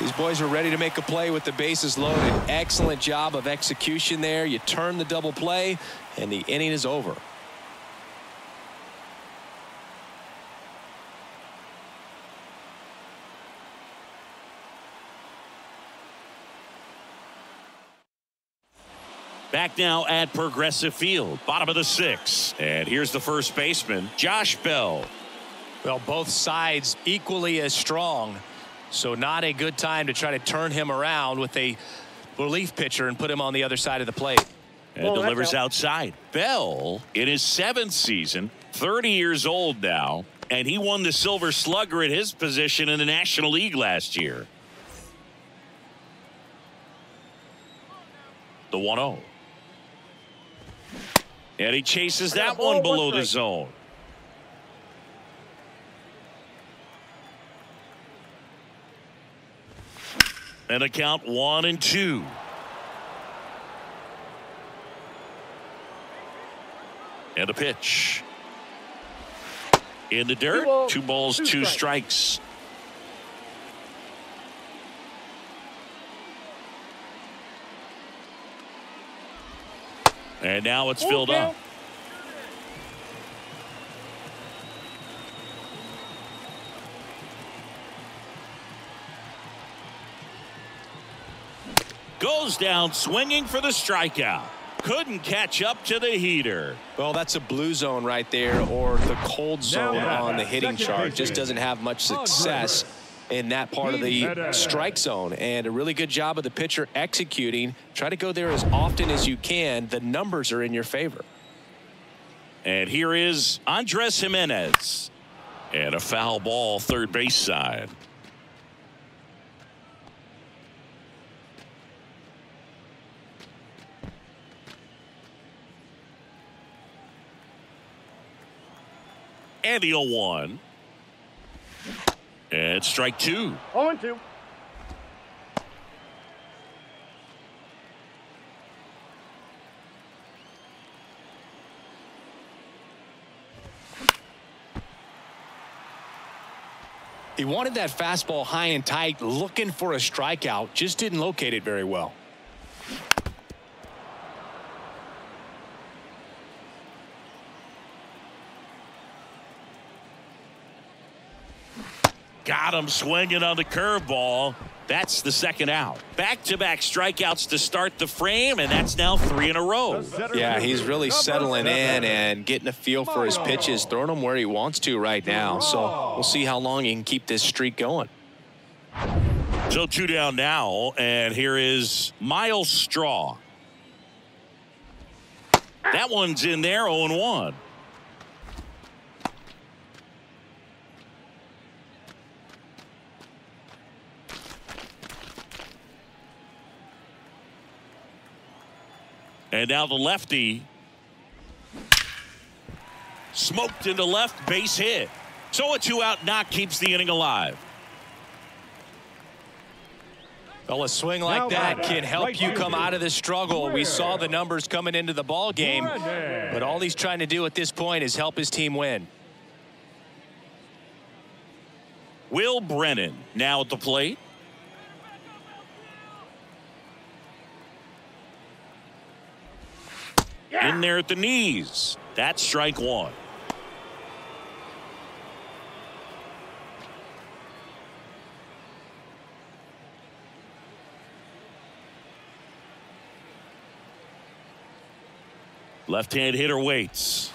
These boys are ready to make a play with the bases loaded. Excellent job of execution there. You turn the double play, and the inning is over. Back now at Progressive Field, bottom of the 6th. And here's the first baseman, Josh Bell. Well, both sides equally as strong. So not a good time to try to turn him around with a relief pitcher and put him on the other side of the plate. And delivers outside. Bell, in his 7th season, 30 years old now, and he won the Silver Slugger at his position in the National League last year. The 1-0. And he chases that one below the zone. And a count 1-2. And a pitch. In the dirt, 2 balls, 2 strikes. And now it's filled up. Goes down swinging for the strikeout. Couldn't catch up to the heater. Well, that's a blue zone right there, or the cold zone on the hitting chart. Just doesn't have much success in that part of the strike zone, and a really good job of the pitcher executing. Try to go there as often as you can. The numbers are in your favor. And here is Andres Jimenez, and a foul ball third base side. And the 0-1. And strike 2. 0-2. He wanted that fastball high and tight, looking for a strikeout, just didn't locate it very well. Got him swinging on the curveball. That's the second out. Back-to-back strikeouts to start the frame, and that's now 3 in a row. Yeah, he's really settling in and getting a feel for his pitches, throwing them where he wants to right now. So we'll see how long he can keep this streak going. So 2 down now, and here is Miles Straw. That one's in there, 0-1. And now the lefty smoked into left, base hit. So a 2-out knock keeps the inning alive. Well, a swing like that can help you come out of the struggle. We saw the numbers coming into the ball game, but all he's trying to do at this point is help his team win. Will Brennan now at the plate. In there at the knees. That's strike one. Left-hand hitter waits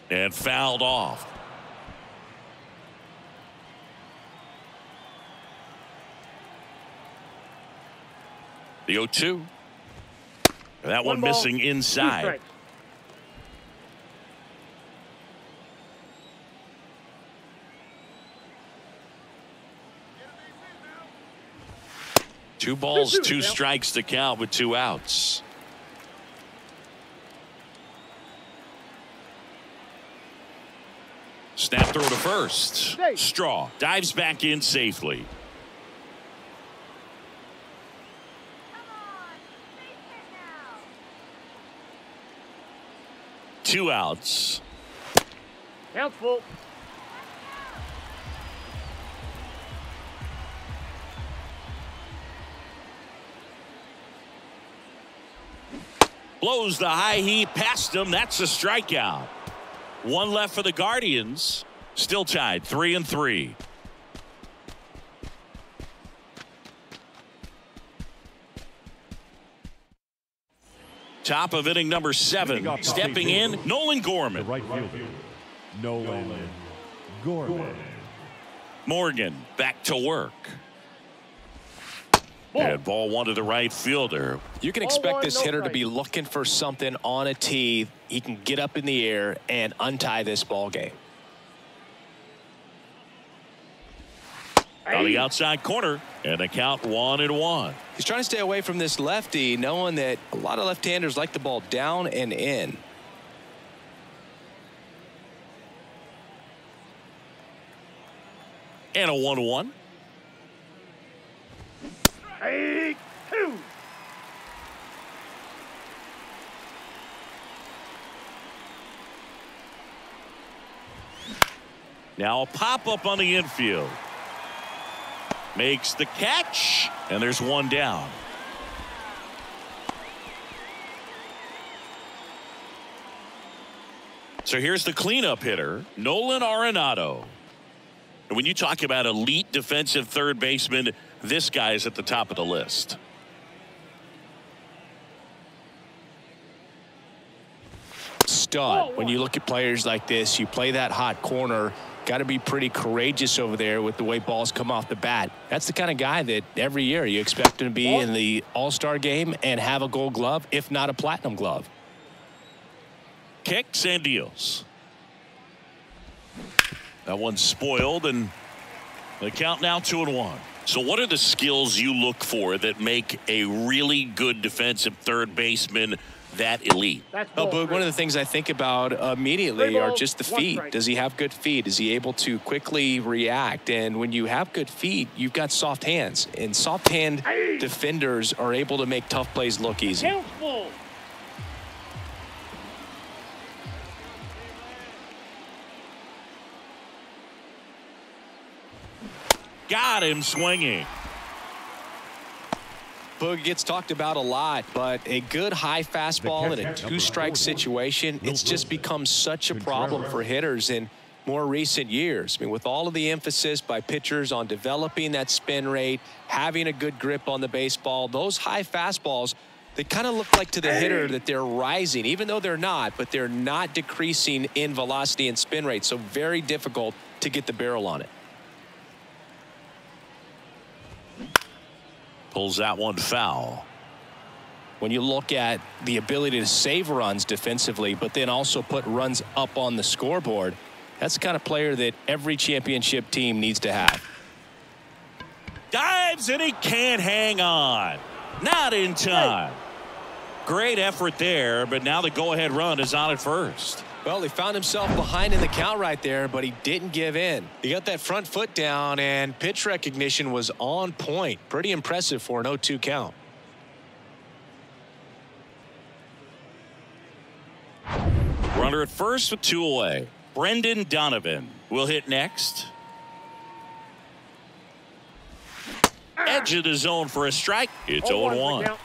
and fouled off. The 0-2. That one missing inside. Two balls, two strikes to count with 2 outs. Snap throw to first. Straw dives back in safely. Two outs. Count full. Blows the high heat past him. That's a strikeout. One left for the Guardians. Still tied 3-3. Top of inning number 7. Stepping in, Nolan Gorman. The right fielder, Nolan Gorman. Morgan back to work. And ball one to the right fielder. You can expect this hitter to be looking for something on a tee. He can get up in the air and untie this ball game. On the outside corner, and the count 1-1. He's trying to stay away from this lefty, knowing that a lot of left-handers like the ball down and in. And a 1-1. Strike 2. Now a pop-up on the infield. Makes the catch, and there's one down. So here's the cleanup hitter, Nolan Arenado. And when you talk about elite defensive third baseman, this guy is at the top of the list. Stud. When you look at players like this, you play that hot corner. Got to be pretty courageous over there with the way balls come off the bat. That's the kind of guy that every year you expect him to be in the All-Star game and have a Gold Glove, if not a Platinum Glove. Kicks and deals. That one's spoiled, and the count now 2-1. So what are the skills you look for that make a really good defensive third baseman that elite? Oh, Boog, one of the things I think about immediately are just the feet. Does he have good feet? Is he able to quickly react? And when you have good feet, you've got soft hands. And soft hand defenders are able to make tough plays look easy. Got him swinging. Boog gets talked about a lot, but a good high fastball in a two-strike situation, it's just become such a problem for hitters in more recent years. I mean, with all of the emphasis by pitchers on developing that spin rate, having a good grip on the baseball, those high fastballs, they kind of look like to the hitter that they're rising, even though they're not, but they're not decreasing in velocity and spin rate, so very difficult to get the barrel on it. Pulls that one foul. When you look at the ability to save runs defensively, but then also put runs up on the scoreboard, that's the kind of player that every championship team needs to have. Dives, and he can't hang on. Not in time. Great effort there, but now the go-ahead run is on at first. Well, he found himself behind in the count right there, but he didn't give in. He got that front foot down, and pitch recognition was on point. Pretty impressive for an 0-2 count. Runner at first with 2 away. Brendan Donovan will hit next. Edge of the zone for a strike. It's 0-1.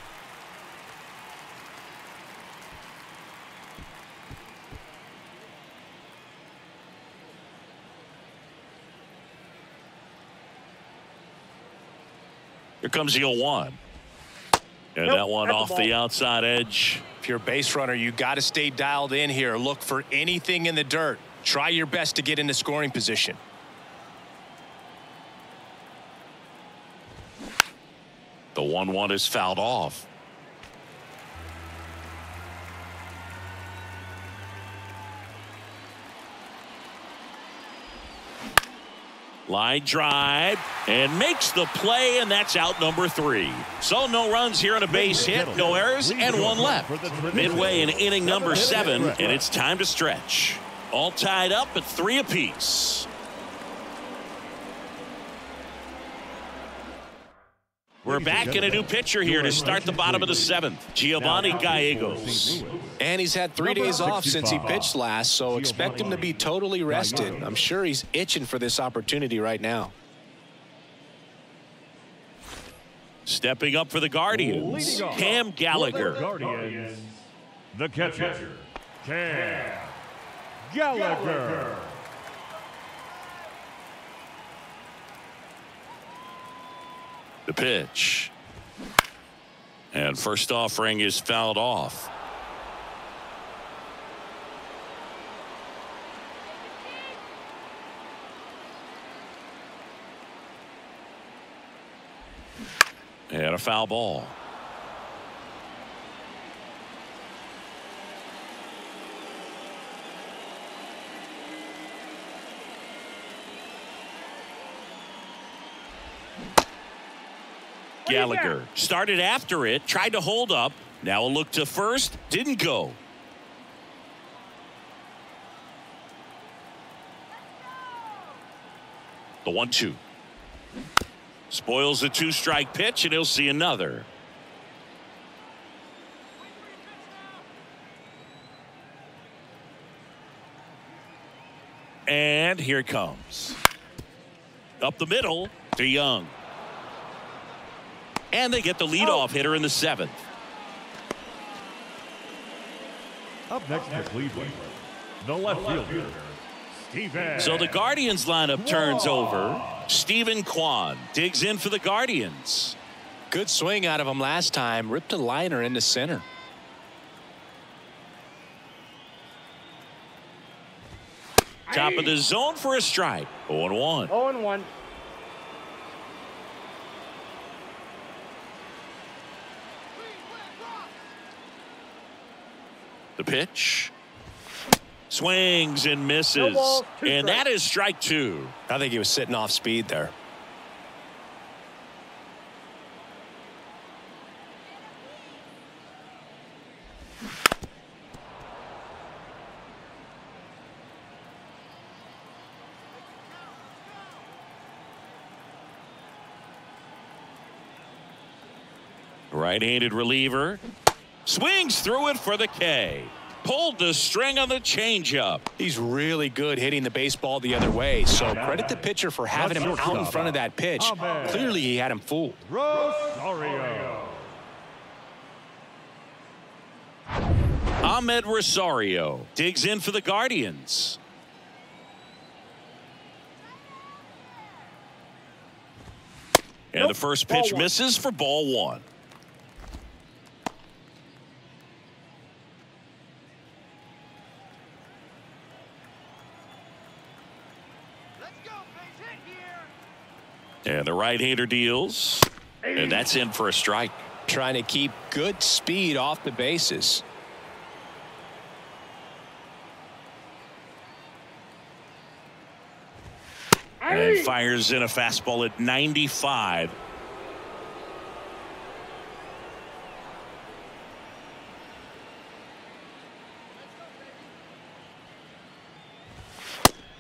Here comes the 0-1. And that one off the outside edge. If you're a base runner, you got to stay dialed in here. Look for anything in the dirt. Try your best to get into scoring position. The 1-1 is fouled off. Line drive and makes the play, and that's out number 3. So no runs here on a base hit, no errors, and 1 left. Midway in inning number 7, and it's time to stretch. All tied up at 3 apiece. We're back in a new pitcher here to start the bottom of the 7th. Giovanni Gallegos. And he's had 3 days off since he pitched last, so expect him to be totally rested. I'm sure he's itching for this opportunity right now. Stepping up for the Guardians, Cam Gallagher. Guardians, the catcher, Cam Gallagher. The pitch. And first offering is fouled off. And a foul ball. Gallagher started after it, tried to hold up. Now a look to first, didn't go. The 1-2. Spoils the 2-strike pitch, and he'll see another. And here it comes. Up the middle to Young. And they get the leadoff hitter in the 7th. Up next for Cleveland, the left fielder, Steven. So the Guardians lineup turns over. Stephen Kwan digs in for the Guardians. Good swing out of him last time. Ripped a liner into center. Top of the zone for a strike. 0-1. 0-1. The pitch. Swings and misses. No balls, 2 and strikes. that is strike 2. I think he was sitting off speed there. Right-handed reliever. Swings through it for the K. Pulled the string on the changeup. He's really good hitting the baseball the other way, so credit the pitcher for having him out in front of that pitch. Clearly he had him fooled. Rosario. Ahmed Rosario digs in for the Guardians. And the first pitch misses for ball 1. And the right-hander deals. And that's in for a strike. Trying to keep good speed off the bases. And fires in a fastball at 95.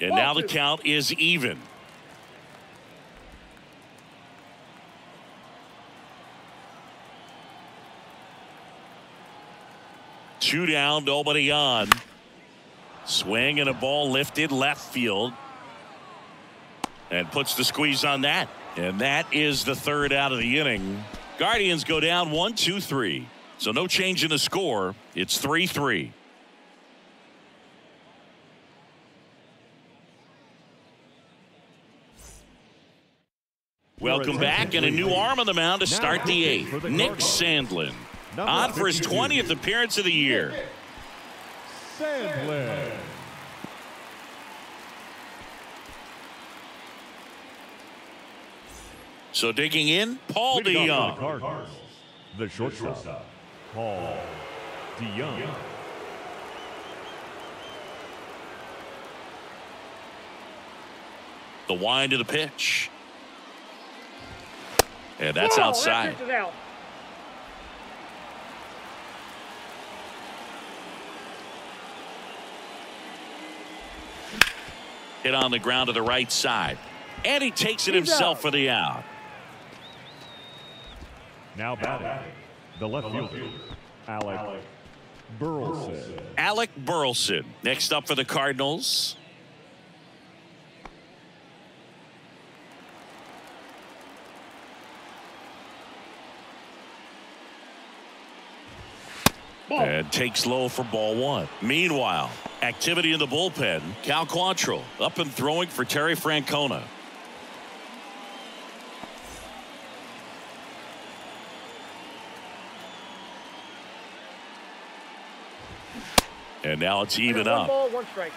And now the count is even. Two down, nobody on. Swing and a ball lifted left field. And puts the squeeze on that. And that is the third out of the inning. Guardians go down 1-2-3. So no change in the score. It's 3-3. Welcome back, and a new arm on the mound to start the eighth. Nick Sandlin on for his 20th appearance of the year. Sandlin. So digging in, Paul DeYoung. The shortstop, Paul DeYoung. The wind of the pitch. And that's outside. That pitch is out. Hit on the ground to the right side. And he takes it himself for the out. Now batting, the left fielder, Alec Burleson. Alec Burleson next up for the Cardinals. And takes low for ball one. Meanwhile, activity in the bullpen. Cal Quantrill up and throwing for Terry Francona. And now it's even up. 1 ball, 1 strike.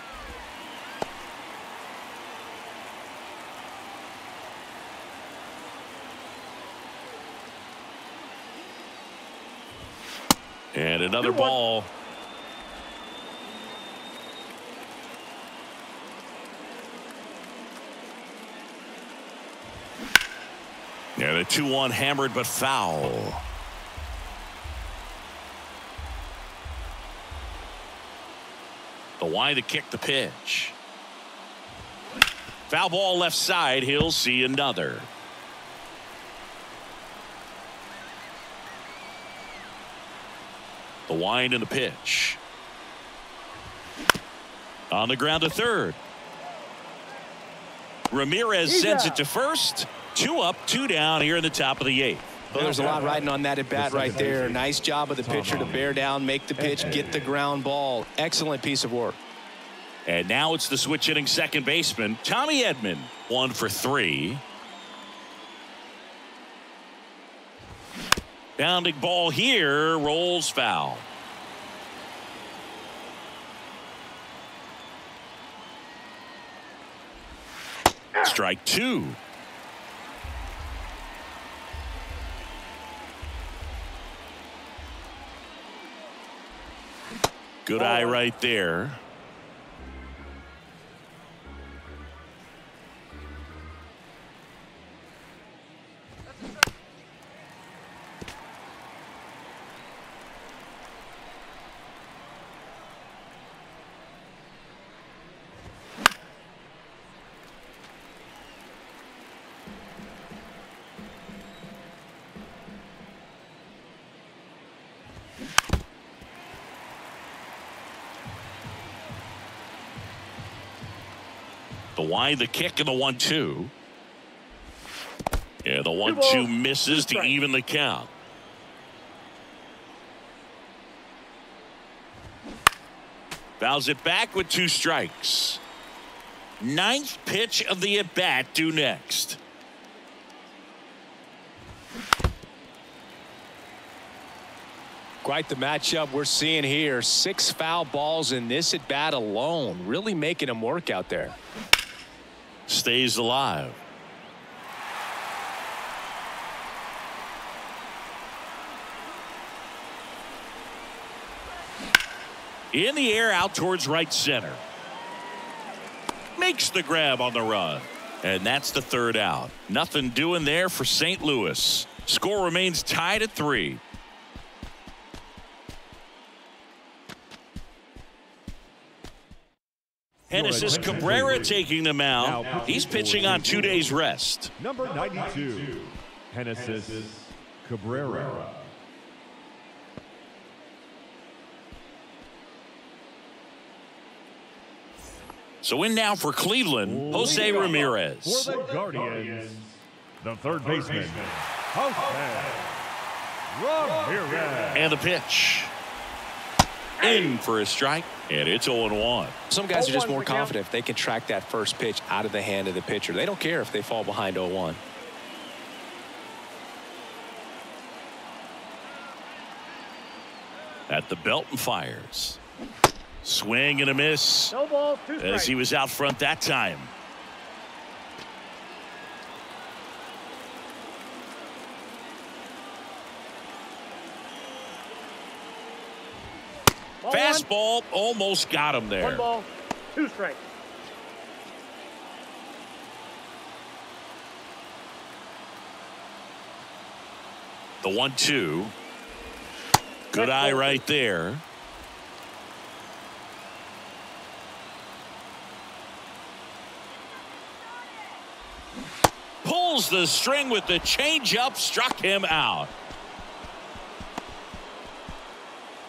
And another ball. And a 2-1 hammered but foul. The wind to kick the pitch. Foul ball left side. He'll see another. The wind and the pitch. On the ground to third. Ramirez sends it to first. 2 up, 2 down here in the top of the eighth. Well, there's a lot riding on that at bat right there. Nice job of the pitcher to bear down, make the pitch, get the ground ball. Excellent piece of work. And now it's the switch hitting second baseman, Tommy Edman. 1 for 3. Bounding ball here, rolls foul. Strike 2. Good eye right there. The wind, the kick, and the 1-2. Yeah, the 1-2 misses to even the count. Fouls it back with 2 strikes. 9th pitch of the at-bat due next. Quite the matchup we're seeing here. 6 foul balls in this at bat alone. Really making him work out there. Stays alive. In the air out towards right center. Makes the grab on the run. And that's the third out. Nothing doing there for St. Louis. Score remains tied at 3. Genesis Cabrera taking the mound. He's pitching on 2 days rest. Number 92, Genesis Cabrera. So in now for Cleveland, Jose Ramirez. For the Guardians, the third baseman, Jose Ramirez. And the pitch. In for a strike, and it's 0-1. Some guys are just more confident if they can track that first pitch out of the hand of the pitcher. They don't care if they fall behind 0-1. At the belt and fires. Swing and a miss. No ball, 2 strikes. As he was out front that time. Ball Fastball almost got him there. 1 ball, 2 strikes. The 1-2. Good eye right there. Pulls the string with the changeup, struck him out.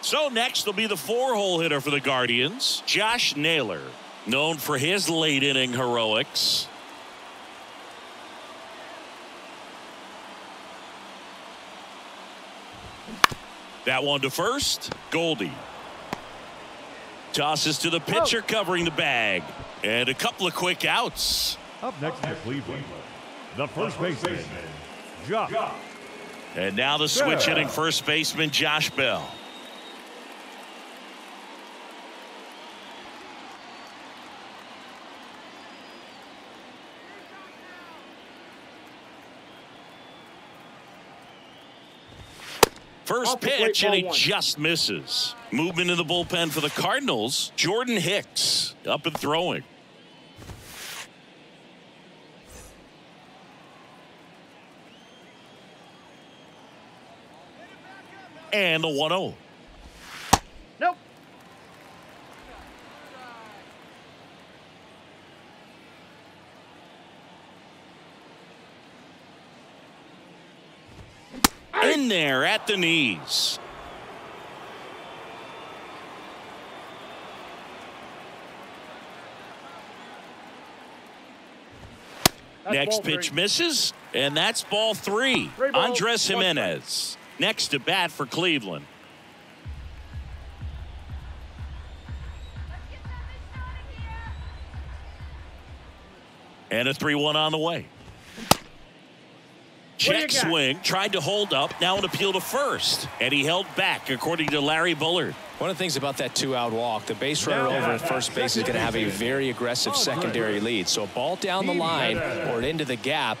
So next will be the 4-hole hitter for the Guardians, Josh Naylor, known for his late inning heroics. That one to first, Goldie. Tosses to the pitcher covering the bag. And a couple of quick outs. Up next for Cleveland, the first baseman, Josh. And now the switch hitting first baseman, Josh Bell. First pitch, and he just misses. Movement in the bullpen for the Cardinals, Jordan Hicks up and throwing. And the 1-0. Nope. In there at the knees. Next pitch misses, and that's ball 3. Andres Jimenez next to bat for Cleveland. And a 3-1 on the way. Check swing, tried to hold up, now an appeal to first, and he held back, according to Larry Bullard. One of the things about that 2-out walk, the base runner over at first base is going to have a very aggressive secondary lead. So a ball down the line or into the gap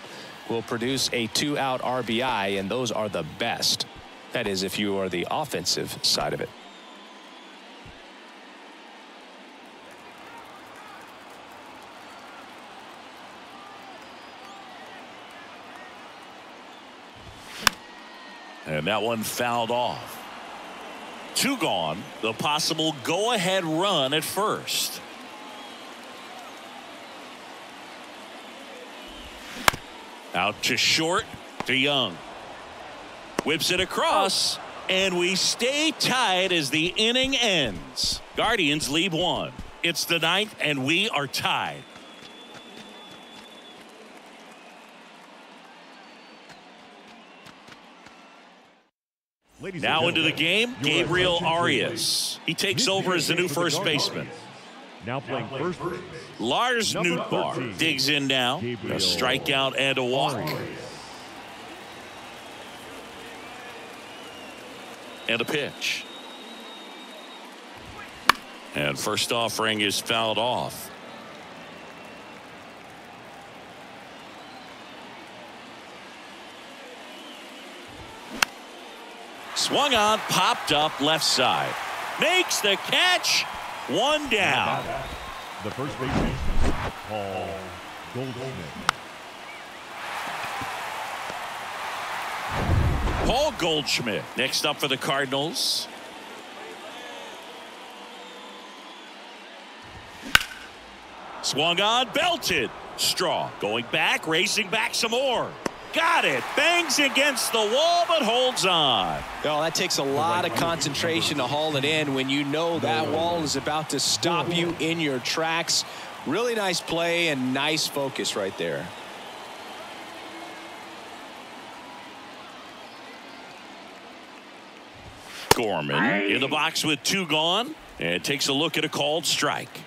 will produce a 2-out RBI, and those are the best. That is, if you are the offensive side of it. And that one fouled off. 2 gone. The possible go-ahead run at first. Out to short to Young. Whips it across, and we stay tied as the inning ends. Guardians lead 1. It's the 9th, and we are tied. Now into the game, Gabriel Arias. He takes over as the new first baseman. Now playing first base, Lars Nootbaar digs in now. A strikeout and a walk. And a pitch. And first offering is fouled off. Swung on, popped up left side. Makes the catch. 1 down. The first baseman, Paul Goldschmidt. Paul Goldschmidt next up for the Cardinals. Swung on, belted. Straw going back, racing back some more. Got it. Bangs against the wall, but holds on. Oh, that takes a lot of concentration to haul it in when you know that wall is about to stop you in your tracks. Really nice play and nice focus right there. Gorman in the box with 2 gone and takes a look at a called strike.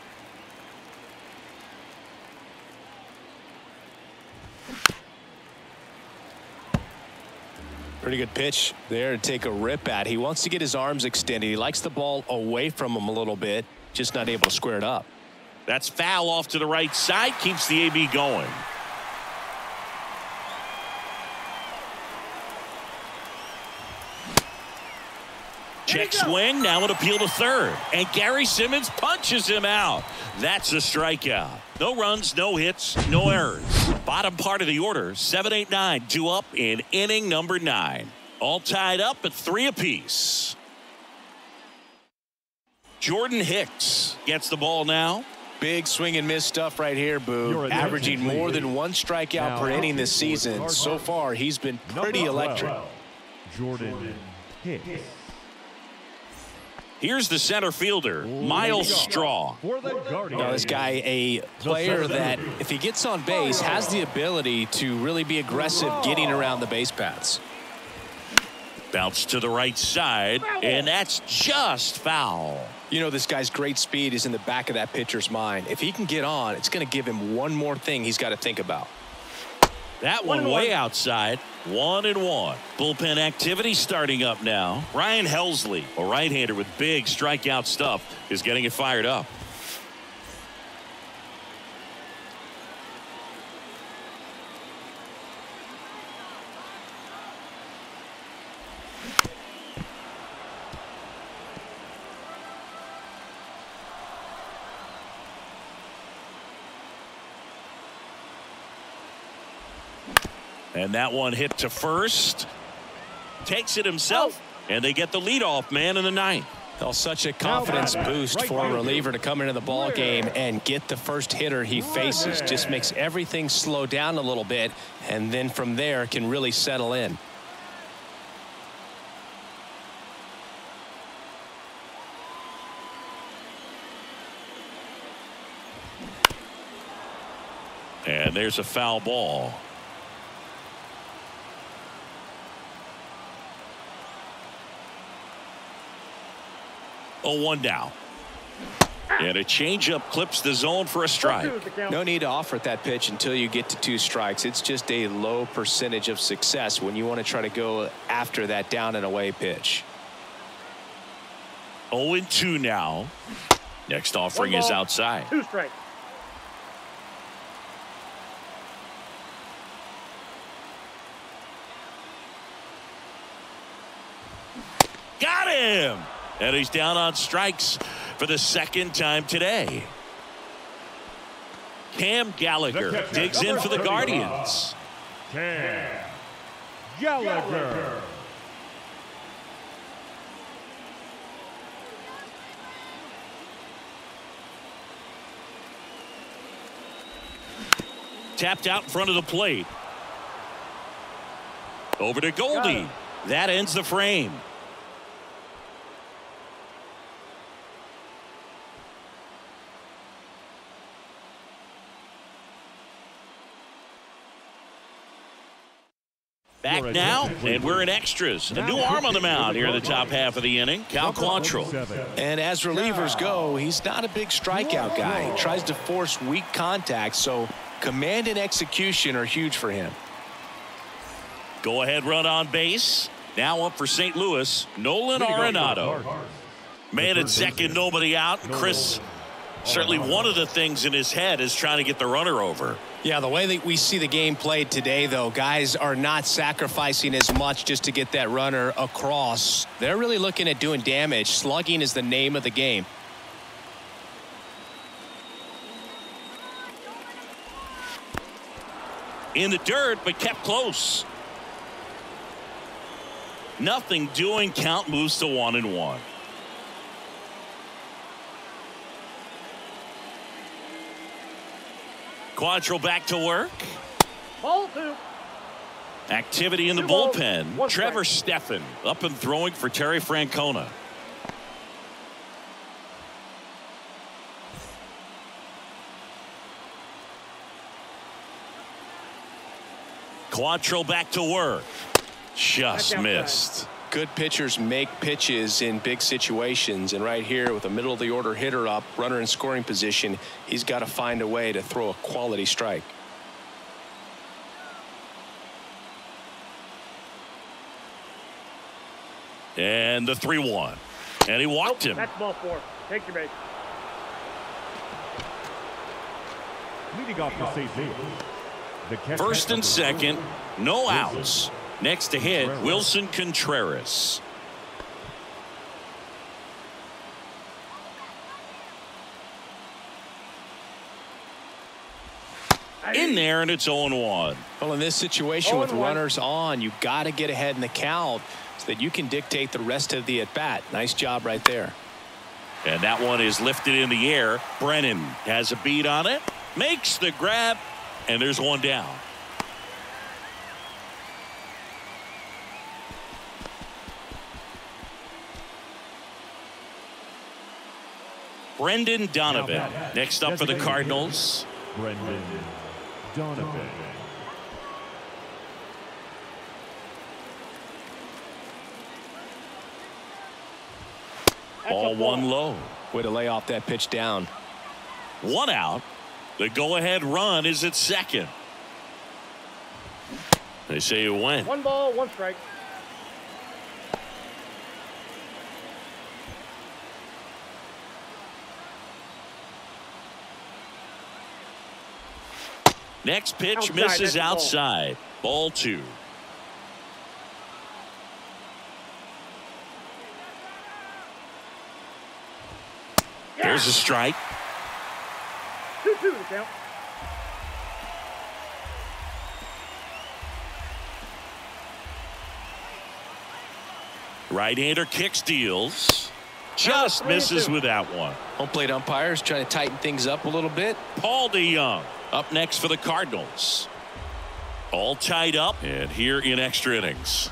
Pretty good pitch there to take a rip at. He wants to get his arms extended. He likes the ball away from him a little bit, just not able to square it up. That's foul off to the right side, keeps the AB going. Check swing, now an appeal to third. And Gary Simmons punches him out. That's a strikeout. No runs, no hits, no errors. Bottom part of the order, 7, 8, 9, 2 up in inning number 9. All tied up at 3 apiece. Jordan Hicks gets the ball now. Big swing and miss stuff right here, Boo. Averaging more than 1 strikeout per inning this season. So far, he's been pretty electric. Jordan Hicks. Here's the center fielder, Miles Straw. Now, this guy, a player that, if he gets on base, has the ability to really be aggressive getting around the base paths. Bounce to the right side, and that's just foul. You know, this guy's great speed is in the back of that pitcher's mind. If he can get on, it's going to give him one more thing he's got to think about. That one way outside. 1-1. Bullpen activity starting up now. Ryan Helsley, a right-hander with big strikeout stuff, is getting it fired up. And that one hit to first. Takes it himself, and they get the leadoff man in the 9th. Well, such a confidence boost for a reliever to come into the ball game and get the first hitter he faces. Just makes everything slow down a little bit, and then from there can really settle in. And there's a foul ball. Oh, 1 down. And a changeup clips the zone for a strike. No need to offer at that pitch until you get to 2 strikes. It's just a low percentage of success when you want to try to go after that down and away pitch. 0-2 now. Next offering is outside. 2 strikes. Got him! And he's down on strikes for the 2nd time today. Cam Gallagher digs in for the Guardians. Cam Gallagher. Tapped out in front of the plate. Over to Goldie. That ends the frame. Back now, and we're in extras. A new arm on the mound here in the top half of the inning, Cal Quantrill. And as relievers go, he's not a big strikeout guy. He tries to force weak contact, so command and execution are huge for him. Go ahead run on base. Now up for St. Louis, Nolan Arenado. Man at second, nobody out. Chris, certainly one of the things in his head is trying to get the runner over. Yeah, the way that we see the game played today, though, guys are not sacrificing as much just to get that runner across. They're really looking at doing damage. Slugging is the name of the game. In the dirt, but kept close. Nothing doing. Count moves to 1-1. Quantrill back to work. Ball 2. Activity in the 2 balls, bullpen. 1 Trevor strike. Stephan up and throwing for Terry Francona. Quantrill back to work. Just missed. Good pitchers make pitches in big situations, and right here with a middle of the order hitter up, runner in scoring position, he's got to find a way to throw a quality strike. And the 3-1. And he walked him. That's ball 4. Take your base. Leading off the St. The catcher First and number second, 2, no Wilson. outs. Next to hit, Wilson Contreras. In there, and it's 0-1. Well, in this situation with 0-1. runners on, you got to get ahead in the count so that you can dictate the rest of the at-bat. Nice job right there. And that one is lifted in the air. Brennan has a beat on it, makes the grab, and there's one down. Brendan Donovan next up for the Cardinals. Brendan Donovan. Ball 1 low. Way to lay off that pitch down. 1 out. The go-ahead run is at second. They say it went. 1 ball, 1 strike. Next pitch Outside, misses that's a ball. outside. Ball 2. There's a strike. 2-2 to count. Right-hander kick steals. Just misses with that one. Home plate umpires trying to tighten things up a little bit. Paul DeYoung up next for the Cardinals. All tied up and here in extra innings.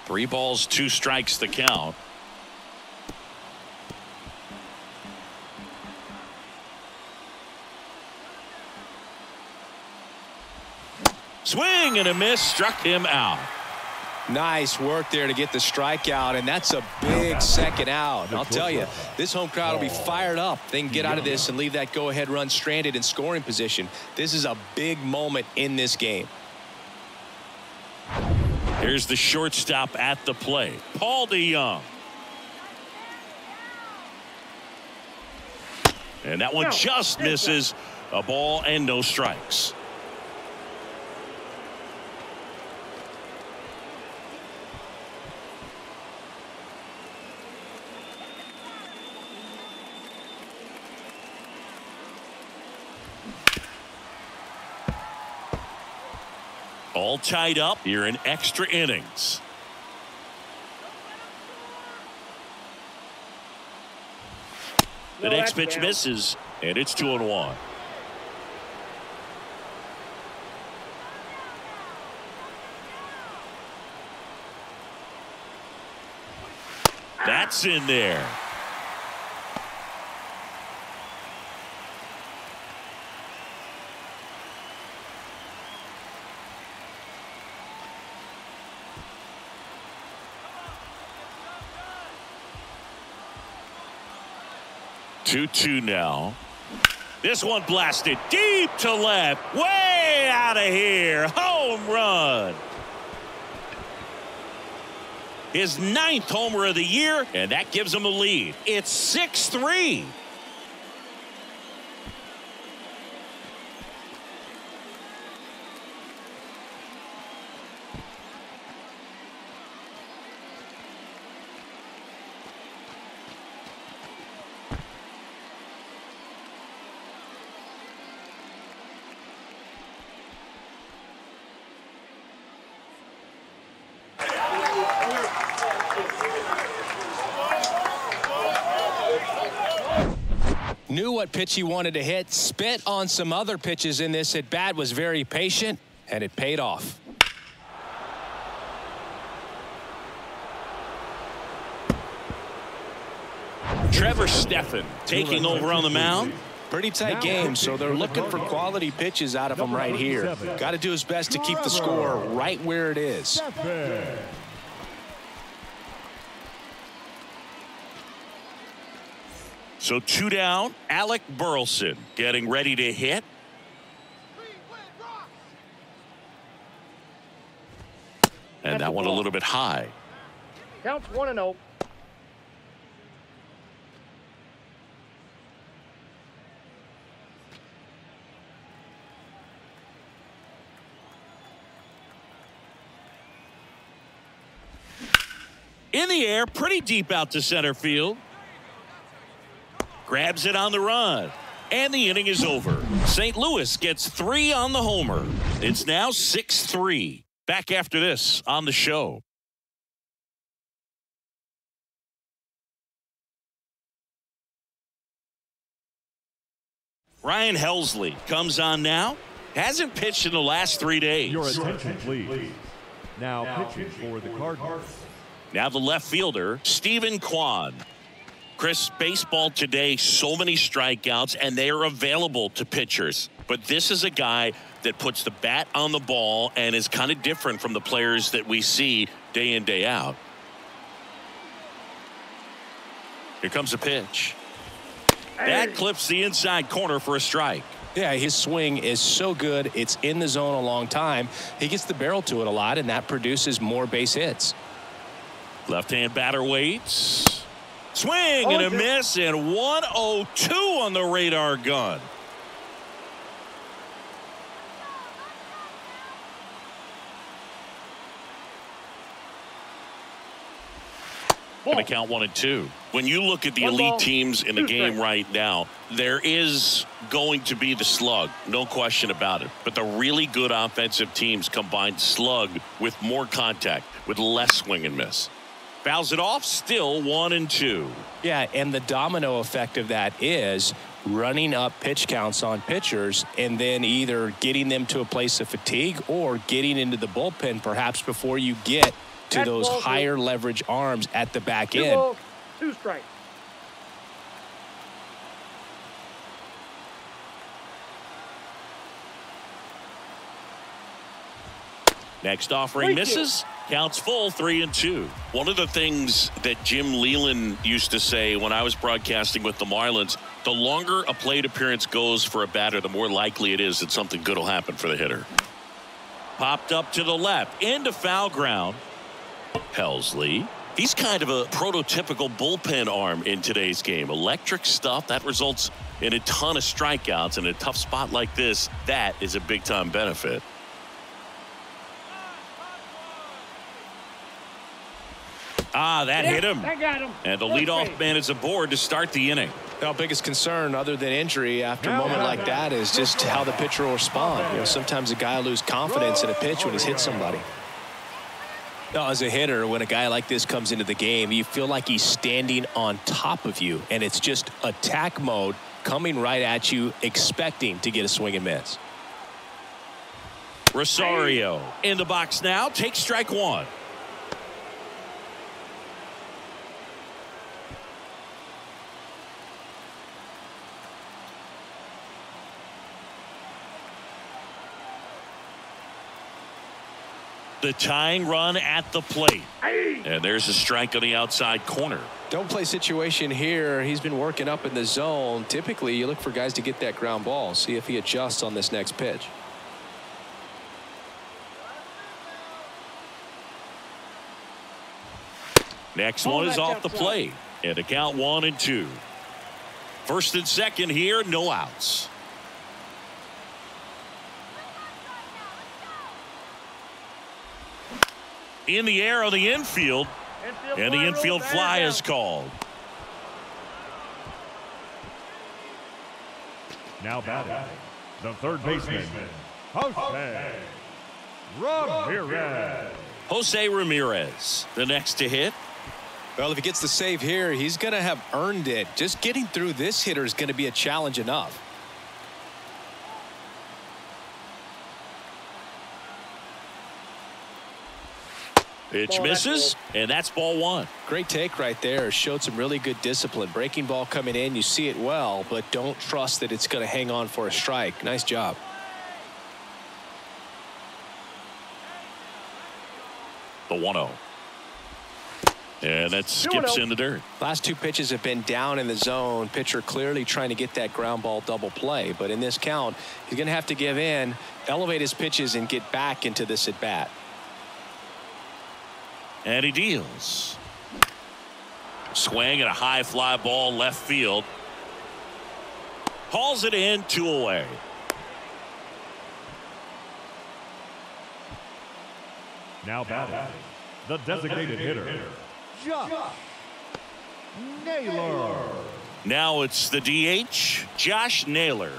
Three balls, 2 strikes the count. Swing and a miss, struck him out. Nice work there to get the strikeout, and that's a big second out. And I'll tell you, this home crowd will be fired up. They can get out of this and leave that go-ahead run stranded in scoring position. This is a big moment in this game. Here's the shortstop at the plate, Paul DeYoung. And that one just misses. A ball and no strikes. All tied up here in extra innings. The next pitch misses, and it's 2-1. That's in there. Two now. This one blasted deep to left, way out of here. Home run. His 9th homer of the year, and that gives him a lead. It's 6-3. Knew what pitch he wanted to hit, spit on some other pitches in this at bat, was very patient, and it paid off. Trevor Stephan taking over on the mound. Pretty tight game, so they're looking for quality pitches out of him right here. Got to do his best to keep the score right where it is. So 2 down. Alec Burleson getting ready to hit. And that one a little bit high. Counts 1-0. In the air, pretty deep out to center field. Grabs it on the run. And the inning is over. St. Louis gets 3 on the homer. It's now 6-3. Back after this on the show. Ryan Helsley comes on now. Hasn't pitched in the last 3 days. Your attention, please. Now pitching for the Cardinals. Now the left fielder, Stephen Kwan. Chris, baseball today, so many strikeouts, and they are available to pitchers. But this is a guy that puts the bat on the ball and is kind of different from the players that we see day in, day out. Here comes a pitch. That clips the inside corner for a strike. Yeah, his swing is so good. It's in the zone a long time. He gets the barrel to it a lot, and that produces more base hits. Left-hand batter waits. Swing and a miss, and 102 on the radar gun. Going to count 1-2. When you look at the elite teams in the game right now, there is going to be the slug, no question about it. But the really good offensive teams combine slug with more contact, with less swing and miss. Fouls it off, still 1-2. Yeah, and the domino effect of that is running up pitch counts on pitchers and then either getting them to a place of fatigue or getting into the bullpen perhaps before you get to those higher leverage arms at the back end. 2 balls, 2 strikes. Next offering misses. Counts full, 3-2. One of the things that Jim Leland used to say when I was broadcasting with the Marlins, the longer a plate appearance goes for a batter, the more likely it is that something good will happen for the hitter. Popped up to the left, into foul ground. Helsley. He's kind of a prototypical bullpen arm in today's game. Electric stuff that results in a ton of strikeouts. In a tough spot like this, that is a big-time benefit. That hit him. I got him. And the leadoff man is aboard to start the inning. Our biggest concern other than injury after a moment like that is just how the pitcher will respond. You know, sometimes a guy will lose confidence in a pitch when he's hit somebody. Now, as a hitter, when a guy like this comes into the game, you feel like he's standing on top of you, and it's just attack mode coming right at you, expecting to get a swing and miss. Rosario in the box now, takes strike 1. The tying run at the plate. And there's a strike on the outside corner. Don't play situation here. He's been working up in the zone. Typically, you look for guys to get that ground ball. See if he adjusts on this next pitch. Next one is off the plate. And a count 1-2. First and second here, no outs. In the air on the infield, and the infield fly is called. Now batting, the third baseman, Jose Ramirez. Jose Ramirez, the next to hit. Well, if he gets the save here, he's going to have earned it. Just getting through this hitter is going to be a challenge enough. Pitch misses, and that's ball one. Great take right there. Showed some really good discipline. Breaking ball coming in, you see it well, but don't trust that it's going to hang on for a strike. Nice job. The 1-0. And that skips in the dirt. Last two pitches have been down in the zone. Pitcher clearly trying to get that ground ball double play. But in this count, he's going to have to give in, elevate his pitches, and get back into this at bat. And he deals. Swing and a high fly ball left field. Hauls it in, 2 away. Now batting, the designated hitter, Josh Naylor. Now it's the DH, Josh Naylor.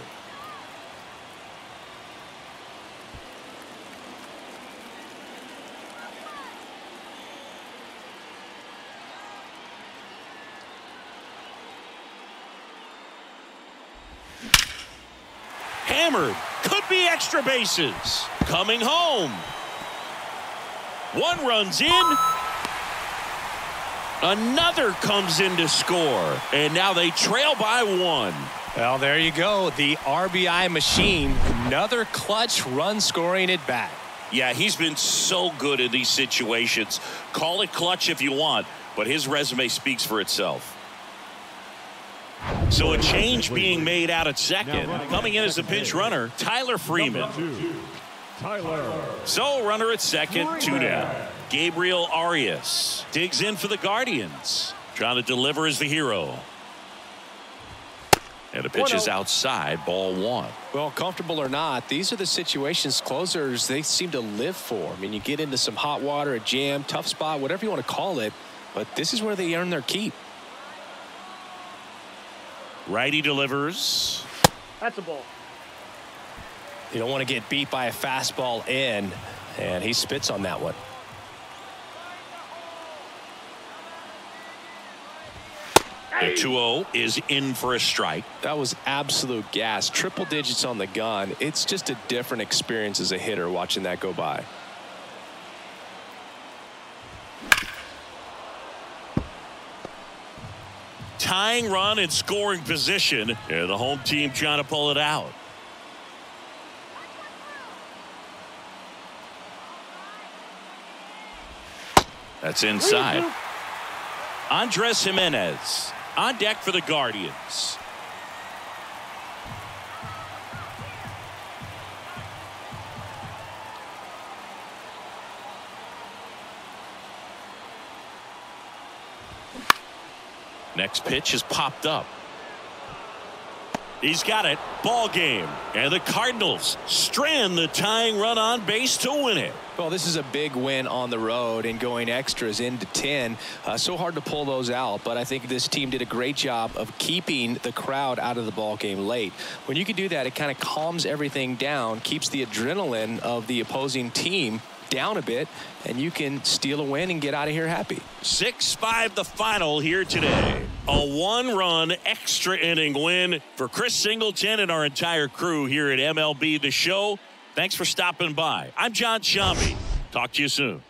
Hammered, could be extra bases. Coming home. 1 runs in. Another comes in to score. And now they trail by 1. Well, there you go. The RBI machine. Another clutch run scoring at bat. Yeah, he's been so good in these situations. Call it clutch if you want, but his resume speaks for itself. So a change being made out at second. Coming in as the pinch runner, Tyler Freeman. So runner at second, 2 down. Gabriel Arias digs in for the Guardians. Trying to deliver as the hero. And the pitch is outside, ball 1. Well, comfortable or not, these are the situations closers they seem to live for. I mean, you get into some hot water, a jam, tough spot, whatever you want to call it, but this is where they earn their keep. Righty delivers. That's a ball. You don't want to get beat by a fastball in, and he spits on that one. The 2-0 is in for a strike. That was absolute gas. Triple digits on the gun. It's just a different experience as a hitter watching that go by. Tying run in scoring position, and the home team trying to pull it out. That's inside. Andres Jimenez on deck for the Guardians. Next pitch is popped up. He's got it. Ball game. And the Cardinals strand the tying run on base to win it. Well, this is a big win on the road and going extras into 10. So hard to pull those out, but I think this team did a great job of keeping the crowd out of the ball game late. When you can do that, it kind of calms everything down, keeps the adrenaline of the opposing team down a bit, and you can steal a win and get out of here happy. 6-5 the final here today. A 1-run extra inning win for Chris Singleton and our entire crew here at MLB The Show. Thanks for stopping by. I'm John Shambi. Talk to you soon.